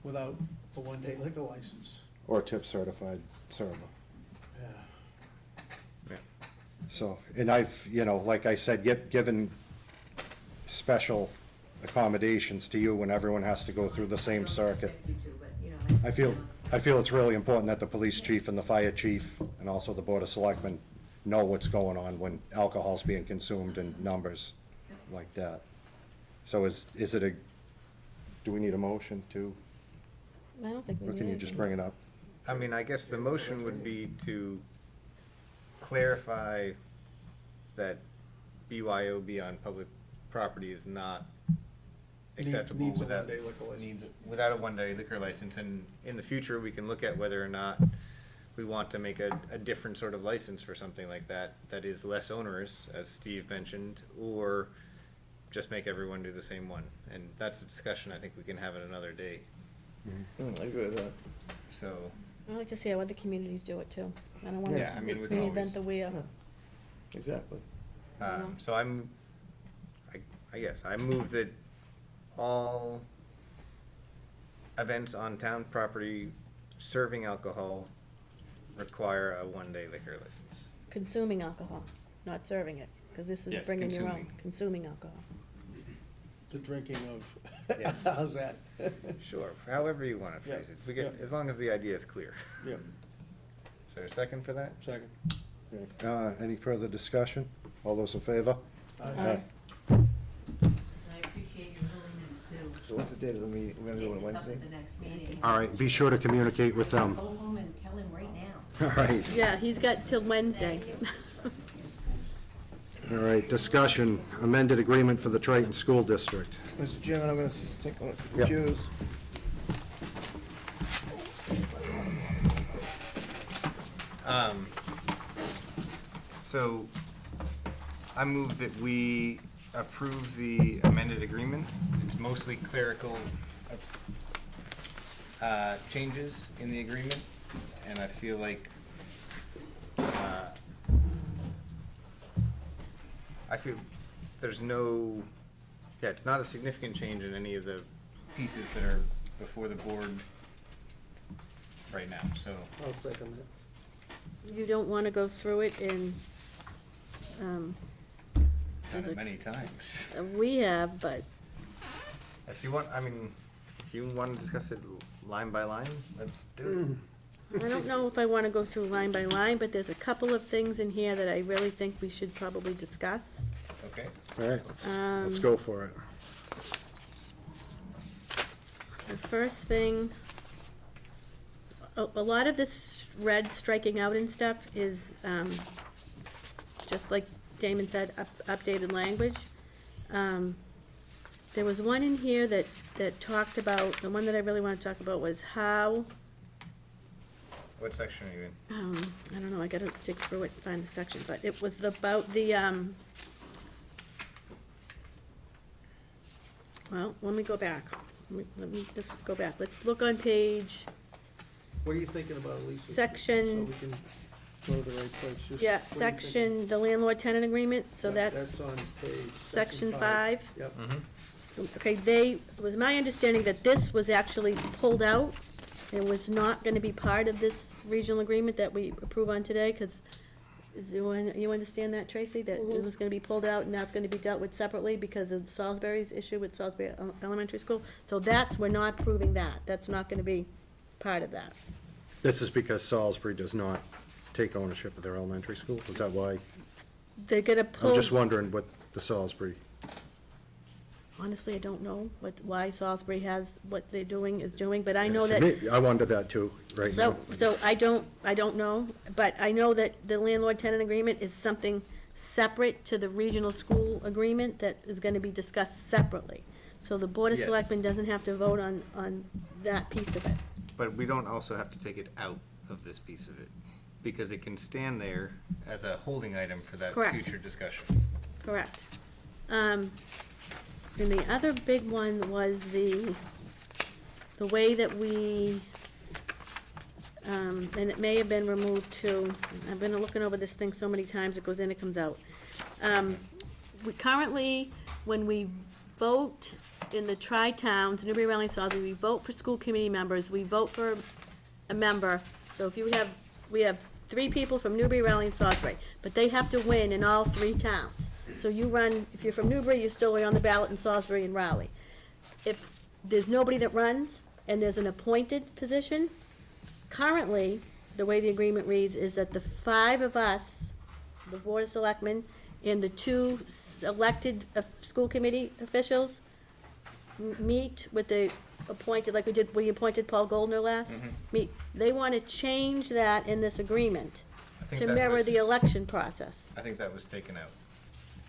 without a one-day liquor license. Or a tip certified server. Yeah. So, and I've, like I said, given special accommodations to you when everyone has to go through the same circuit. I feel it's really important that the police chief and the fire chief and also the board of selectmen know what's going on when alcohol's being consumed in numbers like that. So is it do we need a motion to, I don't think we or need can you just anything. bring it up? I mean, I guess the motion would be to clarify that BYOB on public property is not acceptable Needs a without, one-day liquor license. without a one-day liquor license. And in the future, we can look at whether or not we want to make a different sort of license for something like that, that is less onerous, as Steve mentioned, or just make everyone do the same one. And that's a discussion I think we can have at another day. I agree with that. So, I'd like to see how other communities do it too. I don't want to Yeah, I mean, we can always- reinvent the wheel. Yeah. Exactly. so I guess, I move that all events on town property serving alcohol require a one-day liquor license. Consuming alcohol, not serving it, because this is Yes, bringing your own, consuming. consuming alcohol. The drinking of, Yes. how's that? Sure, however you want to phrase it. We get, Yeah. as long as the idea is clear. Yeah, Is there a second for that? second. Any further discussion? All those in favor? Aye. I appreciate your willingness to So what's the date of the meeting? We're gonna do it on take this up Wednesday? at the next meeting. All right, be sure to communicate with them. Go home and tell him right now. All right. Yeah, he's got till Wednesday. All right, discussion, amended agreement for the Triton School District. Mr. Chairman, I'm gonna take one, Yep. recuse. So, I move that we approve the amended agreement. It's mostly clerical changes in the agreement, and I feel like there's no, it's not a significant change in any of the pieces that are before the board right now, so. I'll second that. You don't want to go through it in, Done Is it it- many times. we have, but If you want, I mean, if you want to discuss it line by line, let's do I don't know if I want to go through line by line, but there's a couple of things in here that I really think we should probably discuss. it. Okay. All right, let's go for it. The first thing, a lot of this red striking out and stuff is, just like Damon said, updated language. There was one in here that talked about, the one that I really want to talk about was how, What section are you in? I don't know, I gotta dig through it, find the section, but it was about the, well, let me go back. Let me just go back. Let's look on page, What are you thinking about, Lisa? Section- So we can go to the right place. Just yeah, what are you thinking? section, the landlord-tenant agreement, so Yeah, that's on page. section 5. Yep. Okay, it was my understanding that this was actually pulled out and was not gonna be part of this regional agreement that we approve on today, because you understand that, Tracy, that it was gonna be pulled out and now it's gonna be dealt with separately because of Salisbury's issue with Salisbury Elementary School? So we're not approving that. That's not gonna be part of that. This is because Salisbury does not take ownership of their elementary school? Is that why? They're gonna pull. I'm just wondering what the Salisbury, Honestly, I don't know why Salisbury has, what they're doing is doing, but I know to that. me, I wondered that too, right now. So I don't know, but I know that the landlord-tenant agreement is something separate to the regional school agreement that is gonna be discussed separately. So the Board of Yes. Selectmen doesn't have to vote on that piece of it. But we don't also have to take it out of this piece of it, because it can stand there as a holding item for that Correct. future discussion. Correct. And the other big one was the way that we, and it may have been removed too, I've been looking over this thing so many times, it goes in, it comes out. We currently, when we vote in the tri-towns, Newbury, Raleigh, Salisbury, we vote for school committee members, we vote for a member. So if we have 3 people from Newbury, Raleigh, and Salisbury, but they have to win in all 3 towns. So you run, if you're from Newbury, you're still on the ballot in Salisbury and Raleigh. If there's nobody that runs, and there's an appointed position, currently, the way the agreement reads is that the 5 of us, the Board of Selectmen, and the 2 elected school committee officials, meet with the appointed, like we appointed Paul Goldner last, meet. They want to change that in this agreement I think to that mirror was- the election process. I think that was taken out,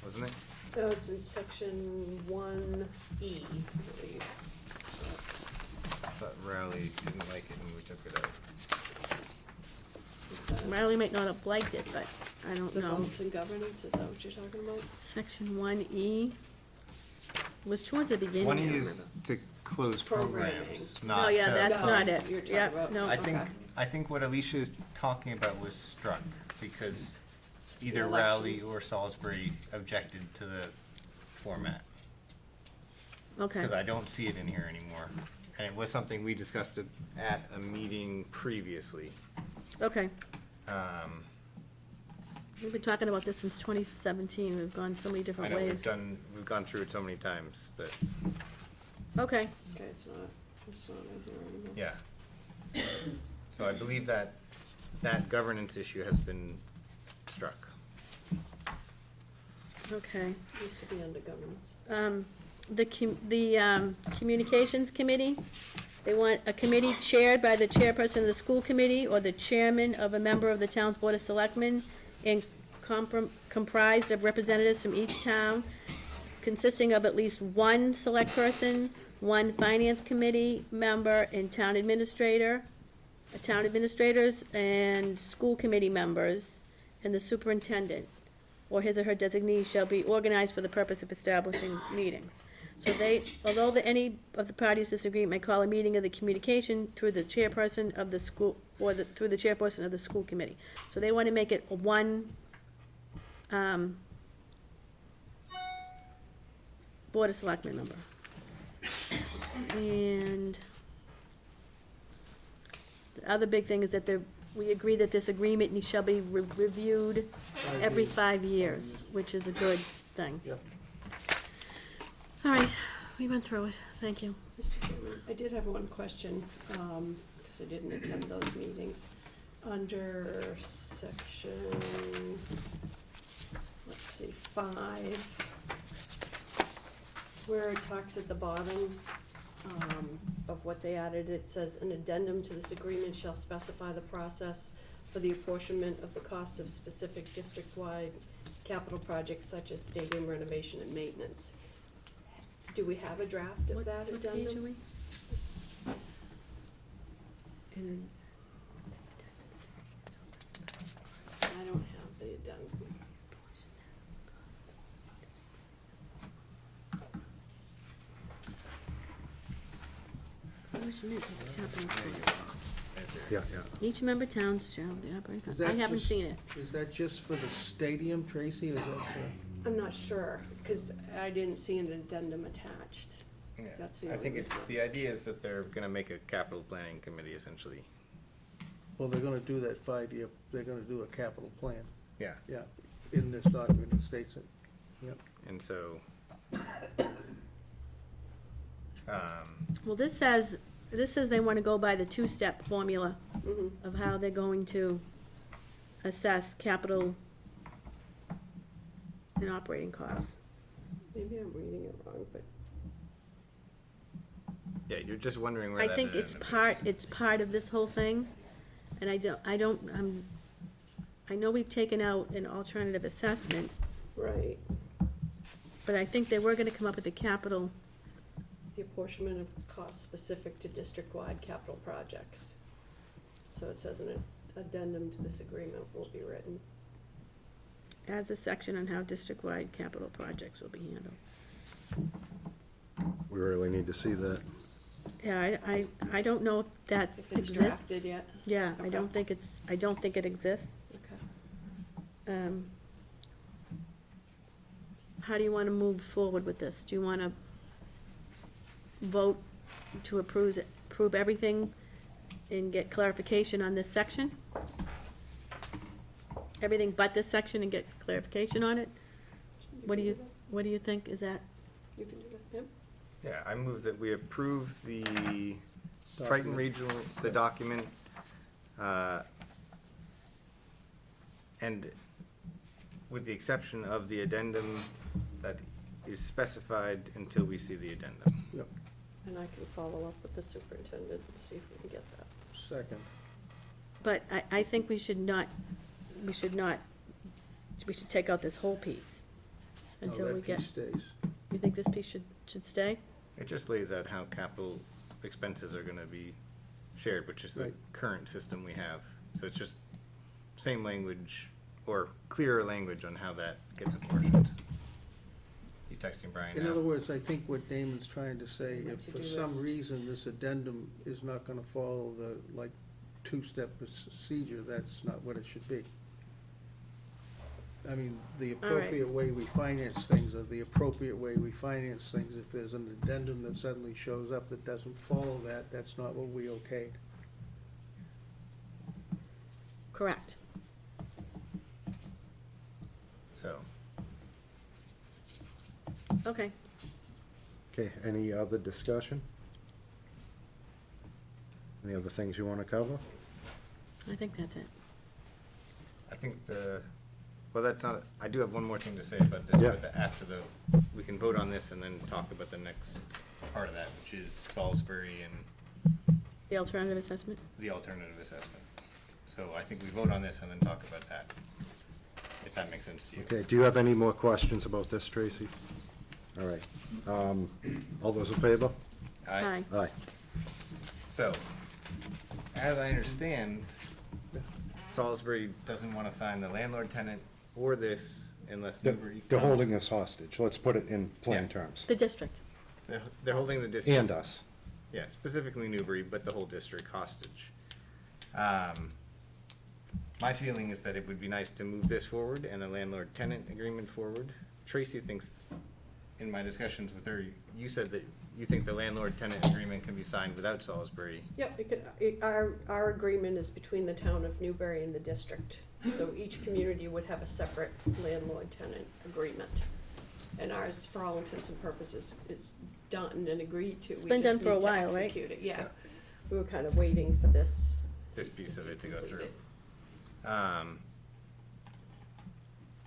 wasn't it? No, it's in section 1E, I believe. I thought Rowley didn't like it and we took it out. Riley might not have liked it, but I don't know. Developments and governance, is that what you're talking about? Section 1E was towards the beginning. One I don't is to close Programming. programs, remember. not Oh, yeah, to- that's No, not it. you're talking Yeah, about- no. I think, Okay. I think what Alicia is talking about was struck, because either Rowley Elections. or Salisbury objected to the format. Okay, Because I don't see it in here anymore. And it was something we discussed at a meeting previously. okay. Um, We've been talking about this since 2017. We've gone so many I different know ways. we've gone through it so many times that, Okay, Okay, it's not in here anymore. yeah. So I believe that that governance issue has been struck. okay. Used to be under governance. The Communications Committee, they want a committee chaired by the chairperson of the school committee or the chairman of a member of the town's board of selectmen and comprised of representatives from each town, consisting of at least 1 select person, 1 finance committee member, and town administrators, and school committee members, and the superintendent, or his or her designee shall be organized for the purpose of establishing meetings. So although any of the parties disagree, may call a meeting of the communication through the chairperson of the school, or through the chairperson of the school committee. So they want to make it 1, Board of Selectmen member. And the other big thing is that we agree that this agreement shall be reviewed every 5 years, which is a good thing. Yep. All right, we went through it, thank you. Mr. Chairman, I did have one question, because I didn't attend those meetings. Under section, let's see, 5, where it talks at the bottom, of what they added, it says, an addendum to this agreement shall specify the process for the apportionment of the costs of specific district-wide capital projects such as stadium renovation and maintenance. Do we have a draft of that What page are addendum? we? In- I don't have the addendum. Apportionment of capital projects. Yeah, yeah. Each member towns shall the operating Is cost. I that haven't just- seen it. Is that just for the stadium, Tracy, or is that for? I'm not sure, because I didn't see an addendum attached. Yeah. That's the I think only it's, the difference. idea is that they're gonna make a capital planning committee essentially. Well, they're gonna do that 5-year, they're gonna do a capital plan, Yeah. yeah, in this document, it states it, yep. And so, Well, this says they wanna go by the two-step formula Mhm. of how they're going to assess capital and operating costs. Maybe I'm reading it wrong, but yeah, you're just wondering where I that think it's addendum is. it's part of this whole thing, and I know we've taken out an alternative assessment, right, but I think they were gonna come up with a capital, the apportionment of costs specific to district-wide capital projects. So it says an addendum to this agreement will be written. adds a section on how district-wide capital projects will be handled. We really need to see that. Yeah, I don't know if that If it's exists. drafted yet, Yeah, I Okay. don't think it exists. okay. How do you wanna move forward with this? Do you wanna vote to approve everything and get clarification on this section? Everything but this section and get clarification on it? What do you think, is that? You can do that, yep. Yeah, I move that we approve the Triton Document. Regional, the document, and with the exception of the addendum that is specified until we see the addendum. Yep, And I can follow up with the superintendent and see if we can get that. second. But I think we should take out this whole piece No, until that we get, piece stays. you think this piece should stay? It just lays out how capital expenses are gonna be shared, which is the Right. current system we have. So it's just same language, or clearer language on how that gets apportioned. You texting Brian In now? other words, I think what Damon's trying to say, Like if for to-do some list. reason this addendum is not gonna follow the, like, two-step procedure, that's not what it should be. I mean, the All right. appropriate way we finance things, or the appropriate way we finance things, if there's an addendum that suddenly shows up that doesn't follow that, that's not what we okayed. Correct. So, Okay. Okay, any other discussion? Any other things you want to cover? I think that's it. I think well, that's not, I do have one more thing to say about this, Yeah. but we can vote on this and then talk about the next part of that, which is Salisbury and The alternative assessment? the alternative assessment. So I think we vote on this and then talk about that, if that makes sense to you. Okay, do you have any more questions about this, Tracy? All right. All those in favor? Aye. Aye. So, as I understand, Salisbury doesn't want to sign the landlord tenant or this unless They're Newbury they're comes. holding us hostage. Let's put it in plain Yeah. terms. The district. They're holding the district. And us. Yeah, specifically Newbury, but the whole district hostage. My feeling is that it would be nice to move this forward and a landlord-tenant agreement forward. Tracy thinks, in my discussions with her, you said that you think the landlord-tenant agreement can be signed without Salisbury. Yep, our agreement is between the town of Newbury and the district. So each community would have a separate landlord-tenant agreement. And ours, for all intents and purposes, is done and agreed to. It's been done for a while, right? Execute it, yeah. We were kind of waiting for this. This piece of it to go through.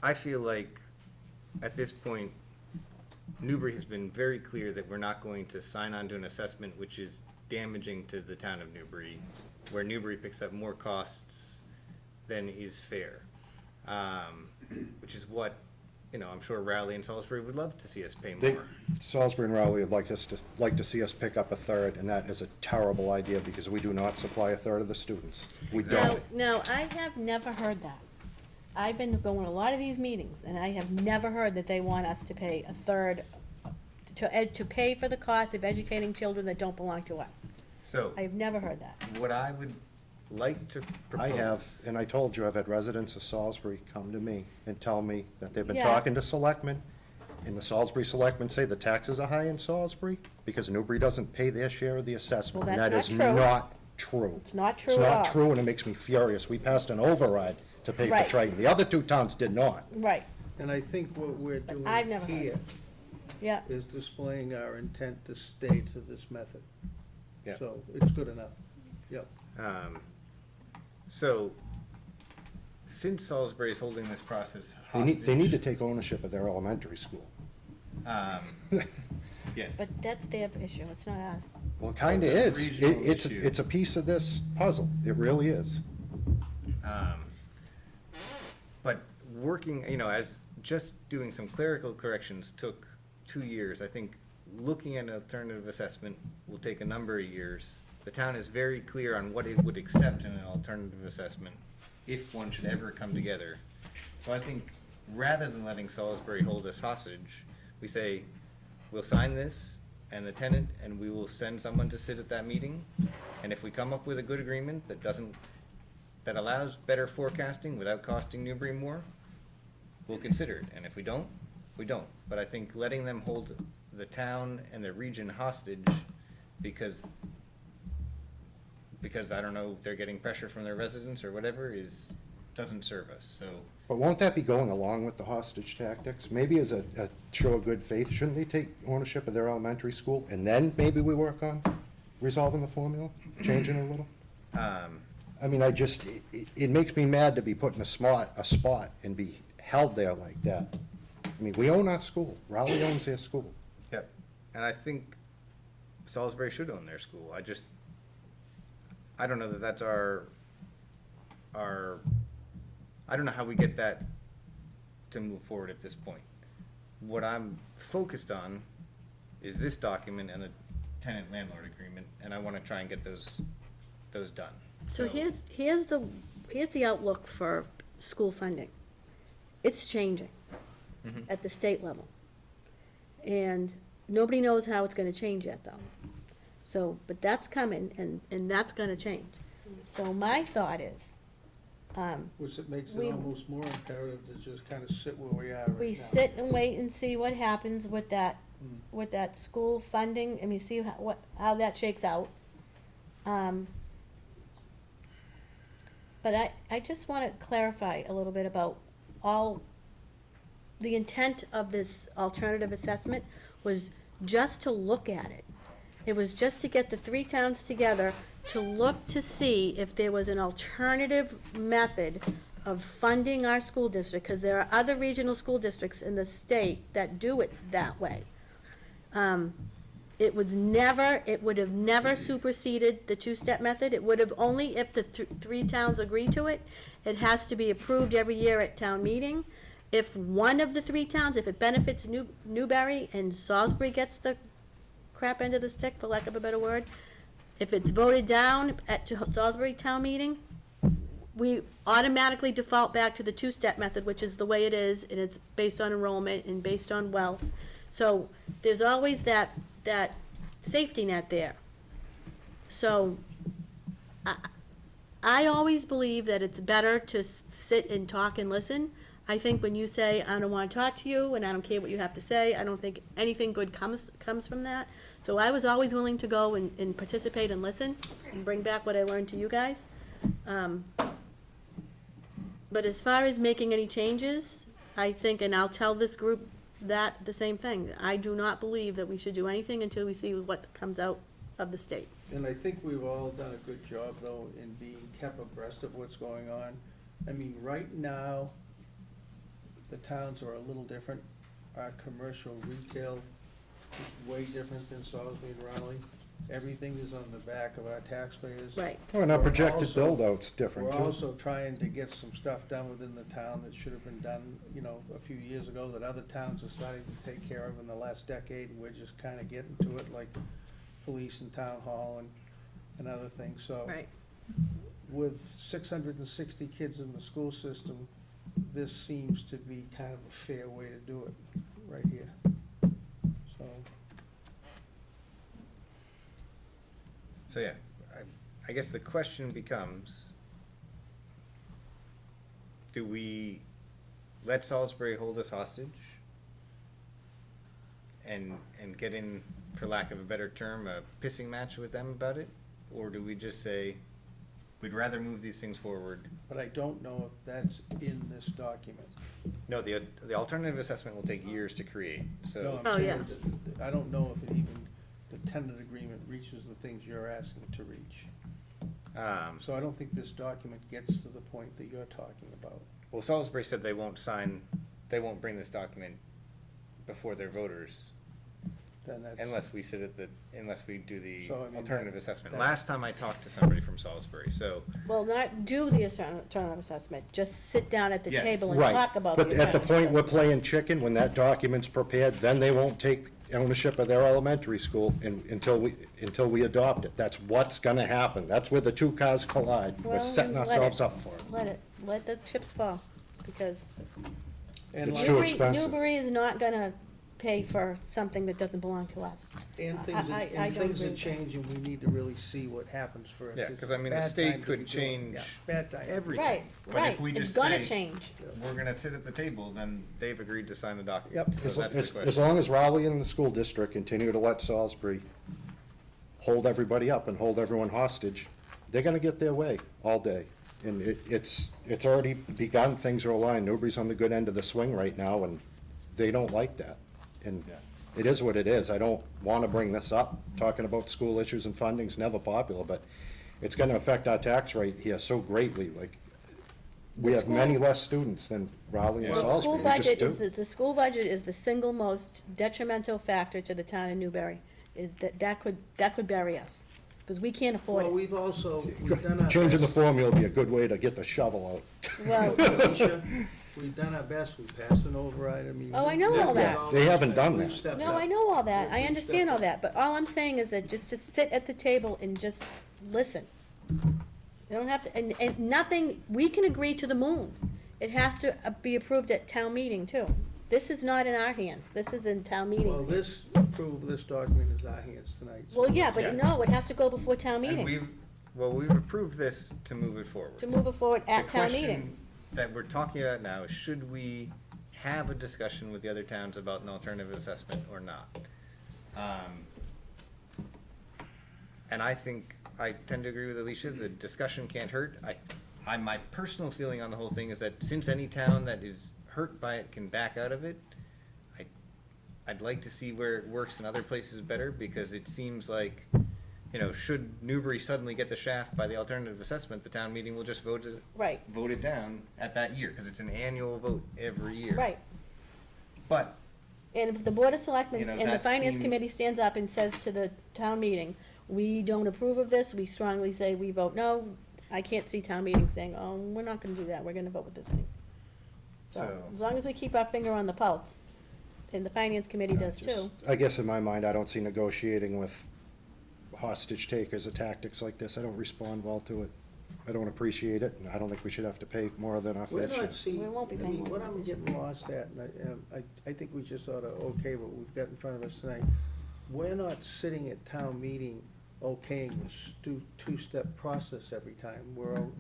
I feel like, at this point, Newbury has been very clear that we're not going to sign on to an assessment which is damaging to the town of Newbury, where Newbury picks up more costs than is fair. Which is what you know, I'm sure Raleigh and Salisbury would love to see us pay They, more. Salisbury and Raleigh would like to see us pick up a third, and that is a terrible idea, because we do not supply a third of the students. We Exactly. don't. No, I have never heard that. I've been going to a lot of these meetings, and I have never heard that they want us to pay a third, to pay for the cost of educating children that don't belong to us. So, I've never heard that. what I would like to I propose. have, and I told you, I've had residents of Salisbury come to me and tell me that they've been Yeah. talking to selectmen, and the Salisbury selectmen say the taxes are high in Salisbury because Newbury doesn't pay their share of the assessment. Well, And that's that is not true. not true. It's not true It's at not all. true, and it makes me furious. We passed an override to pay for Right. Triton. The other two towns did not. Right, And I think what we're doing I've never heard here yeah. is displaying our intent to stay to this method. Yeah. So it's good enough. Yep. So, since Salisbury is holding this process They hostage. need to take ownership of their elementary school. Yes. But that's their issue, it's not us. Well, it kinda It's a is. regional It's, issue. it's a piece of this puzzle. It really is. But working, you know, as just doing some clerical corrections took 2 years, I think looking at an alternative assessment will take a number of years. The town is very clear on what it would accept in an alternative assessment if one should ever come together. So I think rather than letting Salisbury hold us hostage, we say, we'll sign this and the tenant, and we will send someone to sit at that meeting. And if we come up with a good agreement that allows better forecasting without costing Newbury more, we'll consider it. And if we don't, we don't. But I think letting them hold the town and the region hostage because I don't know, they're getting pressure from their residents or whatever doesn't serve us, so. But won't that be going along with the hostage tactics? Maybe as a show of good faith, shouldn't they take ownership of their elementary school? And then maybe we work on resolving the formula, changing it a little? I mean, it makes me mad to be put in a spot and be held there like that. I mean, we own our school. Raleigh owns their school. Yep, and I think Salisbury should own their school. I don't know that that's I don't know how we get that to move forward at this point. What I'm focused on is this document and the tenant landlord agreement, and I wanna try and get those done. So here's the outlook for school funding. It's changing at the state level. And nobody knows how it's gonna change yet, though. So, but that's coming, and that's gonna change. So my thought is, Which it makes We- it almost more imperative to just kind of sit where we are right now. we sit and wait and see what happens with that school funding, and we see how that shakes out. But I just wanna clarify a little bit about the intent of this alternative assessment was just to look at it. It was just to get the three towns together to look to see if there was an alternative method of funding our school district, because there are other regional school districts in the state that do it that way. It would have never superseded the two-step method. It would have only if the three towns agree to it. It has to be approved every year at town meeting. If one of the three towns, if it benefits Newbury and Salisbury gets the crap end of the stick, for lack of a better word, if it's voted down at Salisbury town meeting, we automatically default back to the two-step method, which is the way it is, and it's based on enrollment and based on wealth. So there's always that safety net there. So I always believe that it's better to sit and talk and listen. I think when you say, I don't want to talk to you, and I don't care what you have to say, I don't think anything good comes from that. So I was always willing to go and participate and listen, and bring back what I learned to you guys. But as far as making any changes, I think, and I'll tell this group the same thing, I do not believe that we should do anything until we see what comes out of the state. And I think we've all done a good job, though, in being kept abreast of what's going on. I mean, right now, the towns are a little different. Our commercial retail is way different than Salisbury and Raleigh. everything is on the back of our taxpayers. Right. Well, and our We're projected also- build-out's different, We're too. also trying to get some stuff done within the town that should have been done, you know, a few years ago, that other towns are starting to take care of in the last decade, and we're just kinda getting to it, like police and town hall and other things, so. Right. With 660 kids in the school system, this seems to be kind of a fair way to do it, right here. So, So, yeah, I guess the question becomes, do we let Salisbury hold us hostage? And get in, for lack of a better term, a pissing match with them about it? Or do we just say, we'd rather move these things forward? but I don't know if that's in this document. No, the alternative assessment will take years to create, No, so. I'm Oh, saying yeah. that- I don't know if it even, the tenant agreement reaches the things you're asking to reach. So I don't think this document gets to the point that you're talking about. Well, Salisbury said they won't bring this document before their voters, Then that's. unless we do the So, I mean, alternative that- assessment. that's- Last time I talked to somebody from Salisbury, so, Well, not do the alternative assessment, just sit down at the Yes. table and Right, talk about the but at the alternative point we're assessment. playing chicken, when that document's prepared, then they won't take ownership of their elementary school until we adopt it. That's what's gonna happen. That's where the two cars collide. We're Well, setting let ourselves it. up for it. Let the chips fall, because And It's like- too Newbury, expensive. Newbury is not gonna pay for something that doesn't belong to us. And I- things, I and don't things agree that with that. change, and we need to really see what happens first. Yeah, It's 'cause I mean, the bad state time to could be doing it. change Yeah, bad time. everything. Right, But if right, we it's just gonna say- change. we're gonna sit at the table, then they've agreed to sign the document. Yep. So As, that's the as question. long as Raleigh and the school district continue to let Salisbury hold everybody up and hold everyone hostage, they're gonna get their way all day. And it's already begun, things are aligned. Newbury's on the good end of the swing right now, and they don't like that. And Yeah. it is what it is. I don't wanna bring this up. Talking about school issues and funding's never popular, but it's gonna affect our tax rate here so greatly, like, we The have many school- less students than Raleigh and Yeah. The Salisbury. school We just budget do. the school budget is the single most detrimental factor to the town of Newbury, is that could bury us, because we can't afford Well, it. we've also, we've done our Changing the best. formula would be a good way to get the shovel out. Well, Alicia, we've done our best, we passed an override, I mean. Oh, I know all we've that. all- They haven't done we've that. stepped no, up. I know all that, I We've understand all stepped that, but all I'm saying is that just to sit at the table and just listen. You don't have to, and nothing, we can agree to the moon. It has to be approved at town meeting too. This is not in our hands, this is in town Well, meetings. this document is our hands tonight. so- Well, yeah, Yeah. but no, it has to go before town And meeting, we've approved this to move it forward. to move it forward at The town question meeting. that we're talking about now is, should we have a discussion with the other towns about an alternative assessment or not? And I think, I tend to agree with Alicia, the discussion can't hurt. My personal feeling on the whole thing is that since any town that is hurt by it can back out of it, I'd like to see where it works in other places better, because it seems like, should Newbury suddenly get the shaft by the alternative assessment, the town meeting will just vote it down at that year, because it's an annual vote every year. Right, But, and if the Board of Selectmen You know, and the that Finance Committee seems- stands up and says to the town meeting, we don't approve of this, we strongly say we vote no, I can't see town meeting saying, oh, we're not gonna do that, we're gonna vote with this anyways. So, So- as long as we keep our finger on the pulse, and the Finance Committee does too. Just- I guess in my mind, I don't see negotiating with hostage takers or tactics like this. I don't respond well to it. I don't appreciate it, and I don't think we should have to pay more than our We're fair share. not seeing, We I won't be paying mean, more what than I'm we should. getting lost at, and I think we just ought to okay what we've got in front of us tonight. We're not sitting at town meeting okaying the two-step process every time.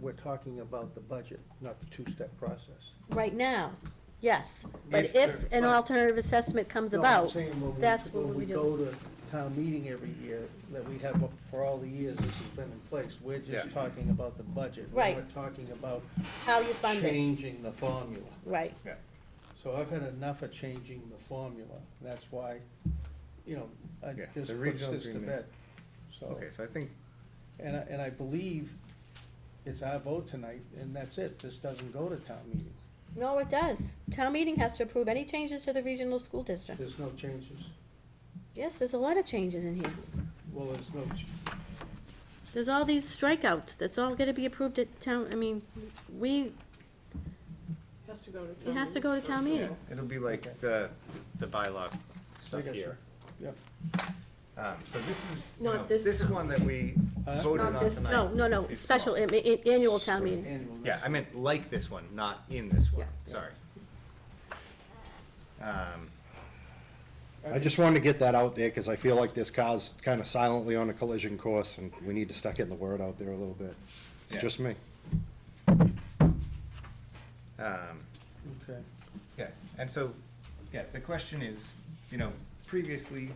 We're talking about the budget, not the two-step process. Right now, yes, but If if there- an alternative assessment comes No, I'm about, saying when we- that's what when we we do. go to town meeting every year, that we have for all the years this has been in place, we're Yeah. just talking about the budget. Right. We're talking about How you fund it, changing the formula. right. So I've had enough of changing the formula, that's why, Yeah, this the puts regional this to agreement. bed. So, okay, so I think, and I believe it's our vote tonight, and that's it, this doesn't go to town meeting, No, it does. Town meeting has to approve any changes to the regional school district. there's no changes. Yes, there's a lot of changes in here. Well, there's no, There's all these strikeouts, that's all gonna be approved at town, I mean, Has to go to it town. has to go to town meeting. It'll be like the bylaw stuff got you. here. Yep. So this is, Not this this time. one that we voted Not on this- tonight. No, is special, small. annual town meeting. annual. Yeah, I meant like this one, not in this one, Yeah. sorry. I just wanted to get that out there, because I feel like this car's kind of silently on a collision course, and we need to start getting the word out there a little bit. It's Yeah. just me. Okay. Yeah, and so, yeah, the question is, previously,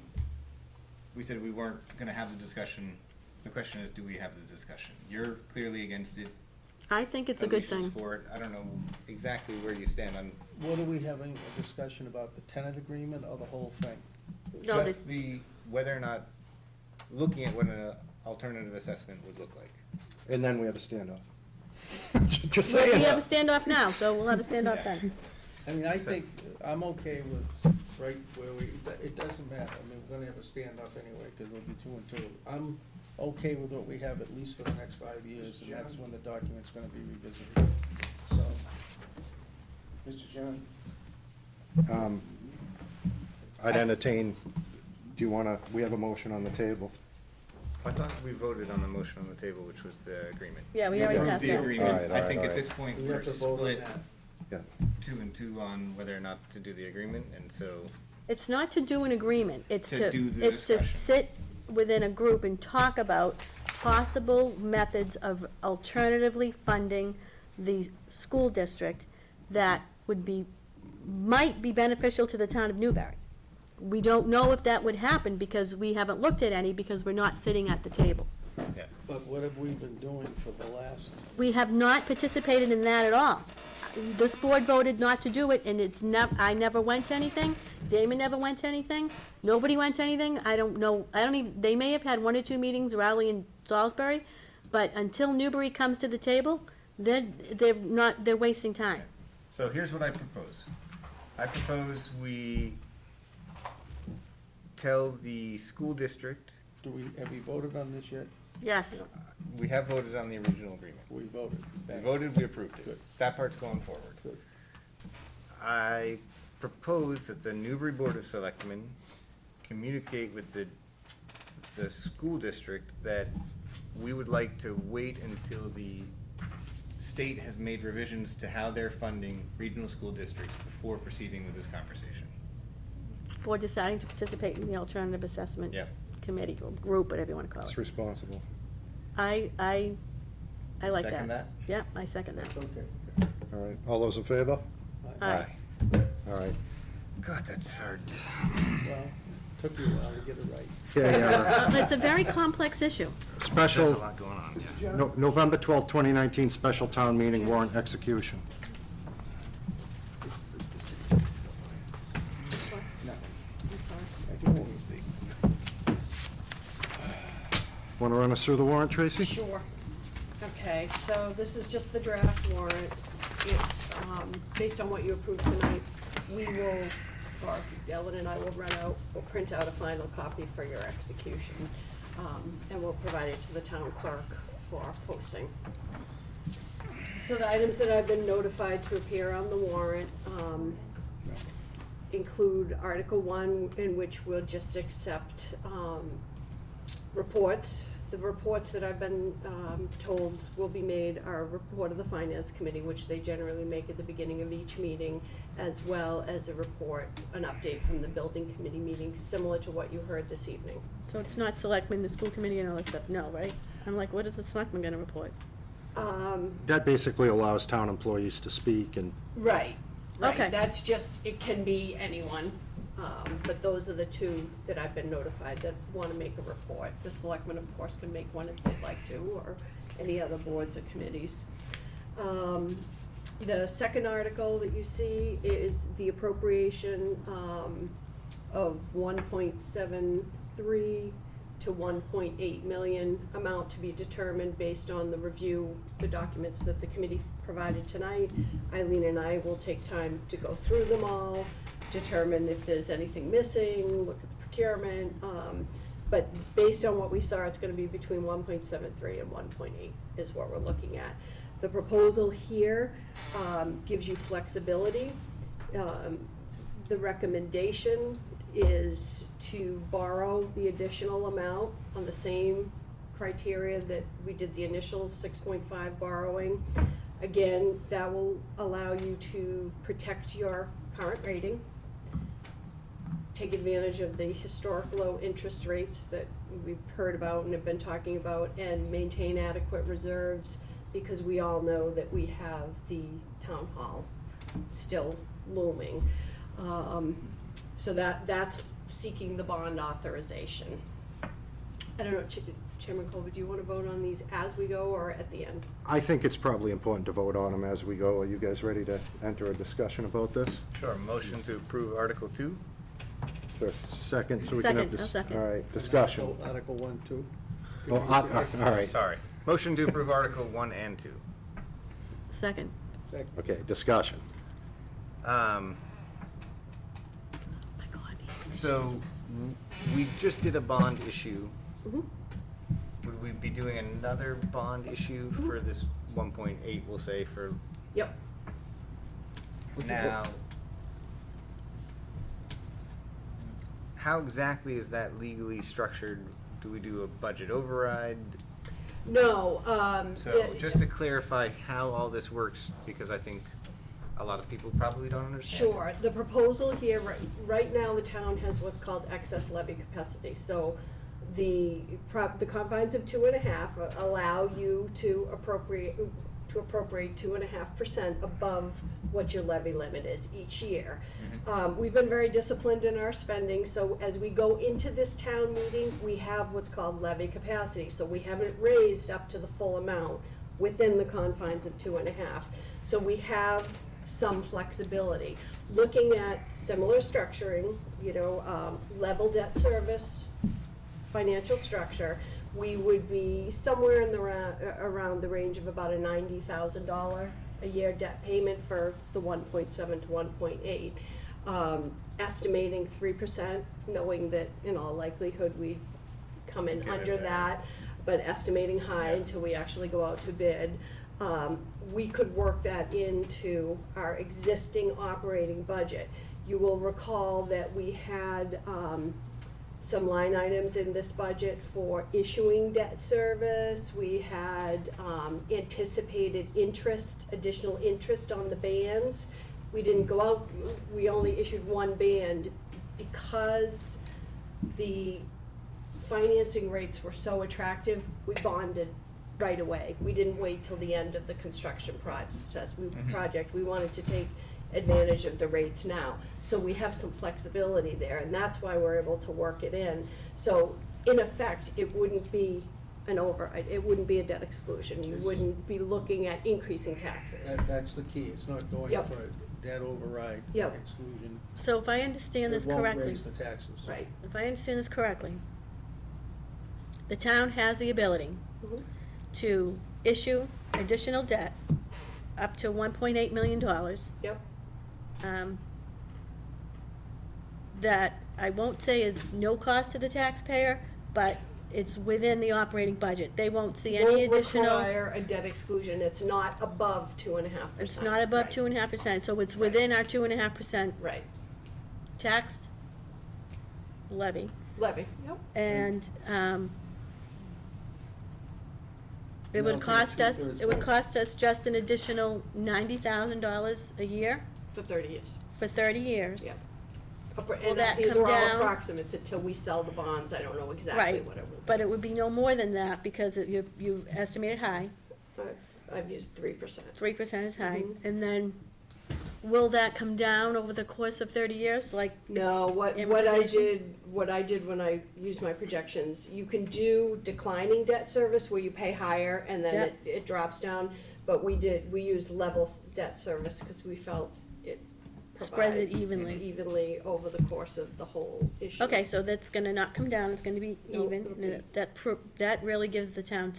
we said we weren't gonna have the discussion. The question is, do we have the discussion? You're clearly against it. I think it's a good Alicia's thing. for it. I don't know exactly where you stand on What are we having a discussion about, the tenant agreement or the whole thing? No, just whether or not, looking at what an alternative assessment would look like. And then we have a standoff. Just We saying. have a standoff now, so we'll have a standoff then. I mean, I So- think, I'm okay with, right, where it doesn't matter, I mean, we're gonna have a standoff anyway, because we'll be 2 and 2. I'm okay with what we have at least for the next 5 years, and that's when the document's gonna be revisited, so. Mr. Chairman? I'd entertain, do you wanna, we have a motion on the table. I thought we voted on the motion on the table, which was the agreement. Yeah, we already Approved passed the that. agreement. Alright, I think alright, at this point, We we're have to vote on split that. Yeah. 2 and 2 on whether or not to do the agreement, and so, It's not to do an agreement, it's To do the it's to discussion. sit within a group and talk about possible methods of alternatively funding the school district that might be beneficial to the town of Newbury. We don't know if that would happen because we haven't looked at any, because we're not sitting at the table. yeah. But what have we been doing for the last, We have not participated in that at all. This board voted not to do it, and I never went to anything, Damon never went to anything, nobody went to anything, I don't know, they may have had 1 or 2 meetings, Raleigh and Salisbury, but until Newbury comes to the table, they're wasting time. So here's what I propose. I propose we tell the school district, have we voted on this yet? Yes, we have voted on the original agreement. We voted. We voted, we approved it. Good. That part's going forward. Good. I propose that the Newbury Board of Selectmen communicate with the school district that we would like to wait until the state has made revisions to how they're funding regional school districts before proceeding with this conversation. for deciding to participate in the alternative assessment Yeah. committee, or group, whatever you wanna call It's it. responsible. I like that. Second that? Yeah, I second that. Okay. All right, all those in favor? Aye. All right. God, that's hard. Well, took you a while to get it right. Okay, It's a very complex issue. There's a special, lot going on. November 12th, 2019, special town meeting warrant execution. Want to run us through the warrant, Tracy? Sure. Okay, so this is just the draft warrant. It's, based on what you approved tonight, we will, or Ellen and I will we'll print out a final copy for your execution, and we'll provide it to the town clerk for posting. So the items that I've been notified to appear on the warrant, include Article 1, in which we'll just accept, reports. The reports that I've been told will be made are a report of the Finance Committee, which they generally make at the beginning of each meeting, as well as a report, an update from the Building Committee meeting, similar to what you heard this evening. So it's not selectmen, the school committee and all that stuff, no, right? I'm like, what is the selectman gonna report? That basically allows town employees to speak and Right, Okay. right, that's just, it can be anyone, but those are the two that I've been notified that wanna make a report. The selectmen, of course, can make one if they'd like to, or any other boards or committees. The second article that you see is the appropriation, of 1.73 to 1.8 million, amount to be determined based on the review, the documents that the committee provided tonight. Eileen and I will take time to go through them all, determine if there's anything missing, look at the procurement. But based on what we saw, it's gonna be between 1.73 and 1.8 is what we're looking at. The proposal here gives you flexibility. The recommendation is to borrow the additional amount on the same criteria that we did the initial 6.5 borrowing. Again, that will allow you to protect your current rating, take advantage of the historic low interest rates that we've heard about and have been talking about, and maintain adequate reserves, because we all know that we have the town hall still looming. So that's seeking the bond authorization. I don't know, Chairman Colby, do you want to vote on these as we go or at the end? I think it's probably important to vote on them as we go. Are you guys ready to enter a discussion about this? Sure, motion to approve Article 2? Is there a second so we can have Second, I'll second. all right, discussion? Article 1, 2. Oh, all right, Sorry. Motion to approve Article 1 and 2. Second. okay, discussion. Um, My God. So, we just did a bond issue. Mhm. Would we be doing another bond issue for this 1.8, we'll say, for Yep. now? How exactly is that legally structured? Do we do a budget override? No, So, just to clarify how all this works, because I think a lot of people probably don't understand. Sure, the proposal here, right now, the town has what's called excess levy capacity, so the confines of 2.5 allow you to appropriate 2.5% above what your levy limit is each year. We've been very disciplined in our spending, so as we go into this town meeting, we have what's called levy capacity, so we haven't raised up to the full amount within the confines of 2.5. So we have some flexibility. Looking at similar structuring, level debt service, financial structure, we would be somewhere in the around the range of about a $90,000 a year debt payment for the 1.7 to 1.8. Estimating 3%, knowing that in all likelihood we'd come in Get it under there. that, but estimating high until we actually go out to bid. We could work that into our existing operating budget. You will recall that we had some line items in this budget for issuing debt service. We had anticipated interest, additional interest on the bands. We didn't go out, we only issued one band because the financing rates were so attractive, we bonded right away. We didn't wait till the end of the construction process. We wanted to take advantage of the rates now. So we have some flexibility there, and that's why we're able to work it in. So in effect, it wouldn't be an override, it wouldn't be a debt exclusion. You wouldn't be looking at increasing taxes. That's the key, it's not going Yep. for a debt override Yep. exclusion. So if I understand this correctly. It won't raise the taxes. Right. If I understand this correctly, the town has the ability Mhm. to issue additional debt up to $1.8 million. Yep, That I won't say is no cost to the taxpayer, but it's within the operating budget. They won't see any won't additional. require a debt exclusion, it's not above 2.5%. It's not above Right. 2.5%, so it's within our 2.5% Right, tax levy. levy, yep. And, it would Melted cost us, two-thirds it would vote. cost us just an additional $90,000 a year For 30 years, for 30 years. yep. Will And that these come are all down? approximates until we sell the bonds, I don't know exactly Right, what it will be. but it would be no more than that because you estimated high, I've used 3%. 3% is high. Mhm. And then, will that come down over the course of 30 years, like? No, what I did when I used my projections, you can do declining debt service where you pay higher and then Yep. it drops down. But we used level debt service because we felt it Spreads it provides evenly. evenly over the course of the whole issue. Okay, so that's gonna not come down, it's gonna be No, even. it'll be- That really gives the town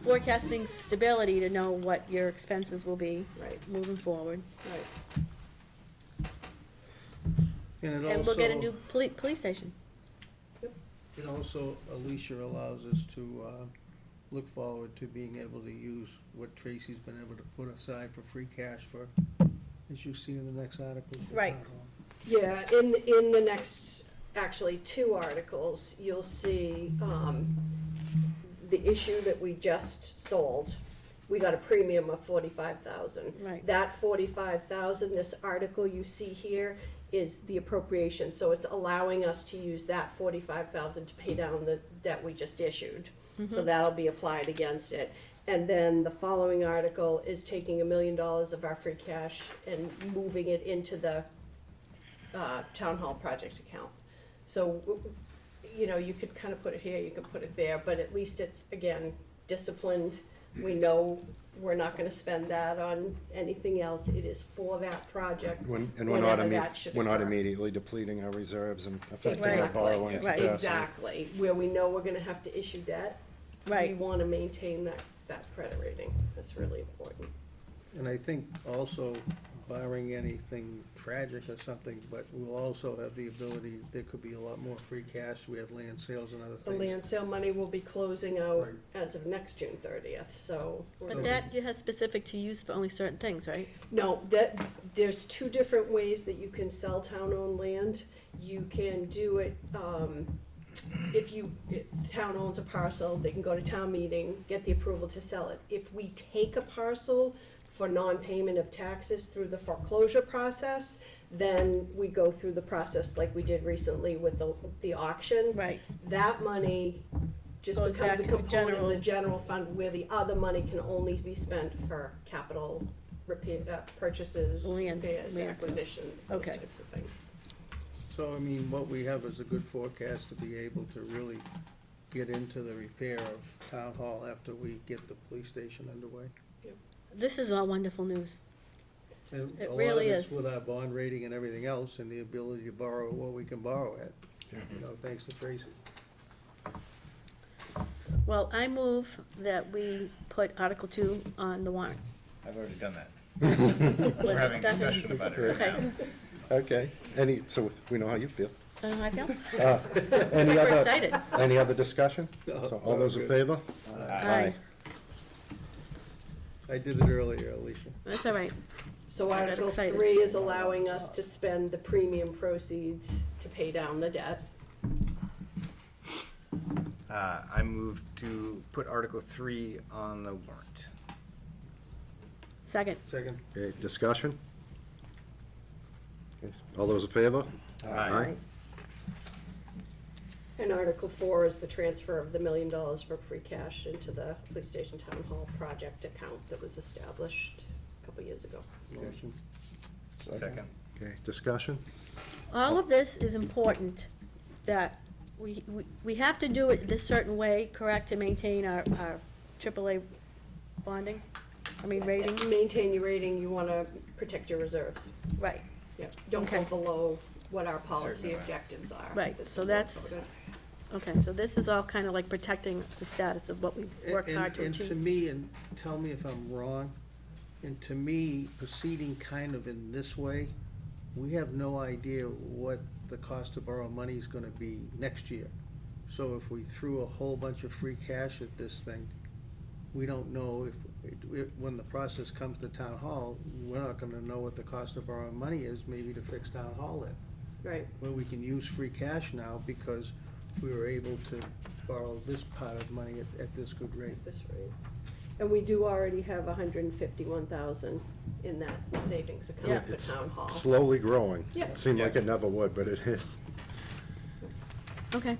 forecasting stability to know what your expenses will be Right, moving forward. right. And it And we'll get a also- new police station. It also, Alicia, allows us to look forward to being able to use what Tracy's been able to put aside for free cash for, as you see in the next article. for Right. town hall. Yeah, in the next, actually, two articles, you'll see, the issue that we just sold. We got a premium of 45,000. Right. That 45,000, this article you see here, is the appropriation, so it's allowing us to use that 45,000 to pay down the debt we just issued. So that'll be applied against it. And then the following article is taking $1 million of our free cash and moving it into the town hall project account. So, you know, you could kind of put it here, you could put it there, but at least it's, again, disciplined. We know we're not gonna spend that on anything else. It is for that project, And whenever that should we're not occur. immediately depleting our reserves and affecting our Exactly. borrowing Right. capacity. Exactly, where we know we're gonna have to issue debt. We Right. wanna maintain that credit rating. That's really important. And I think also, barring anything tragic or something, but we'll also have the ability, there could be a lot more free cash. We have land sales and other The things. land sale money will be closing out Right. as of next June 30th, so. we're But that you have specific to use for only certain things, right? No, there's two different ways that you can sell town-owned land. You can do it, if the town owns a parcel, they can go to town meeting, get the approval to sell it. If we take a parcel for non-payment of taxes through the foreclosure process, then we go through the process like we did recently with the auction. Right. That money just Goes becomes back a to the component of the general- general fund, where the other money can only be spent for capital repair, purchases, Land- repairs, land. acquisitions, those Okay. types of things. So, I mean, what we have is a good forecast to be able to really get into the repair of town hall after we get the police station underway. This is all wonderful news. And It a lot of really it's is. with our bond rating and everything else, and the ability to borrow what we can borrow at, you know, thanks to Tracy. Well, I move that we put Article 2 on the warrant. I've already done that. With We're having discussion about it right Okay. now. Okay, so we know how you feel. I feel Any super other, excited. any other discussion? So all those in favor? Aye. I did it earlier, Alicia. That's all right. So I got Article excited. 3 is allowing us to spend the premium proceeds to pay down the debt. I move to put Article 3 on the warrant. Second. Second. Okay, discussion? Okay, all those in favor? Aye. And Article 4 is the transfer of the $1 million for free cash into the police station town hall project account that was established a couple years ago. Motion. Second. Okay, discussion? All of this is important, that we have to do it this certain way, correct, to maintain our AAA bonding? I mean, rating? Maintain your rating, you wanna protect your reserves. Right, Yeah, don't go Okay. below what our policy Certainly. objectives are. Right, so that's- good. okay, so this is all kind of like protecting the status of what we've worked hard to And to achieve. me, and tell me if I'm wrong, and to me, proceeding kind of in this way, we have no idea what the cost to borrow money is gonna be next year. So if we threw a whole bunch of free cash at this thing, we don't know when the process comes to town hall, we're not gonna know what the cost of borrowing money is, maybe to fix town hall in. Right, Where we can use free cash now because we were able to borrow this pot of money at this good rate. at this rate. And we do already have 151,000 in that savings account for It's town hall. slowly growing. Yeah. It seemed like it never would, but it is. Okay.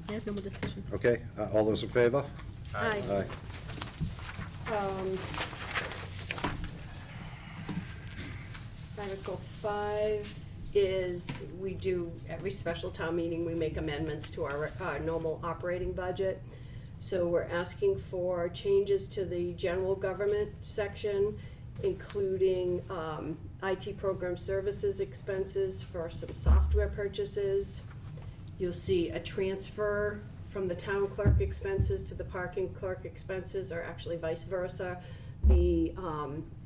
I have no more discussion. Okay, all those in favor? Aye. Aye. Article 5 is, we do, every special town meeting, we make amendments to our normal operating budget. So we're asking for changes to the general government section, including IT program services expenses for some software purchases. You'll see a transfer from the town clerk expenses to the parking clerk expenses, or actually vice versa. The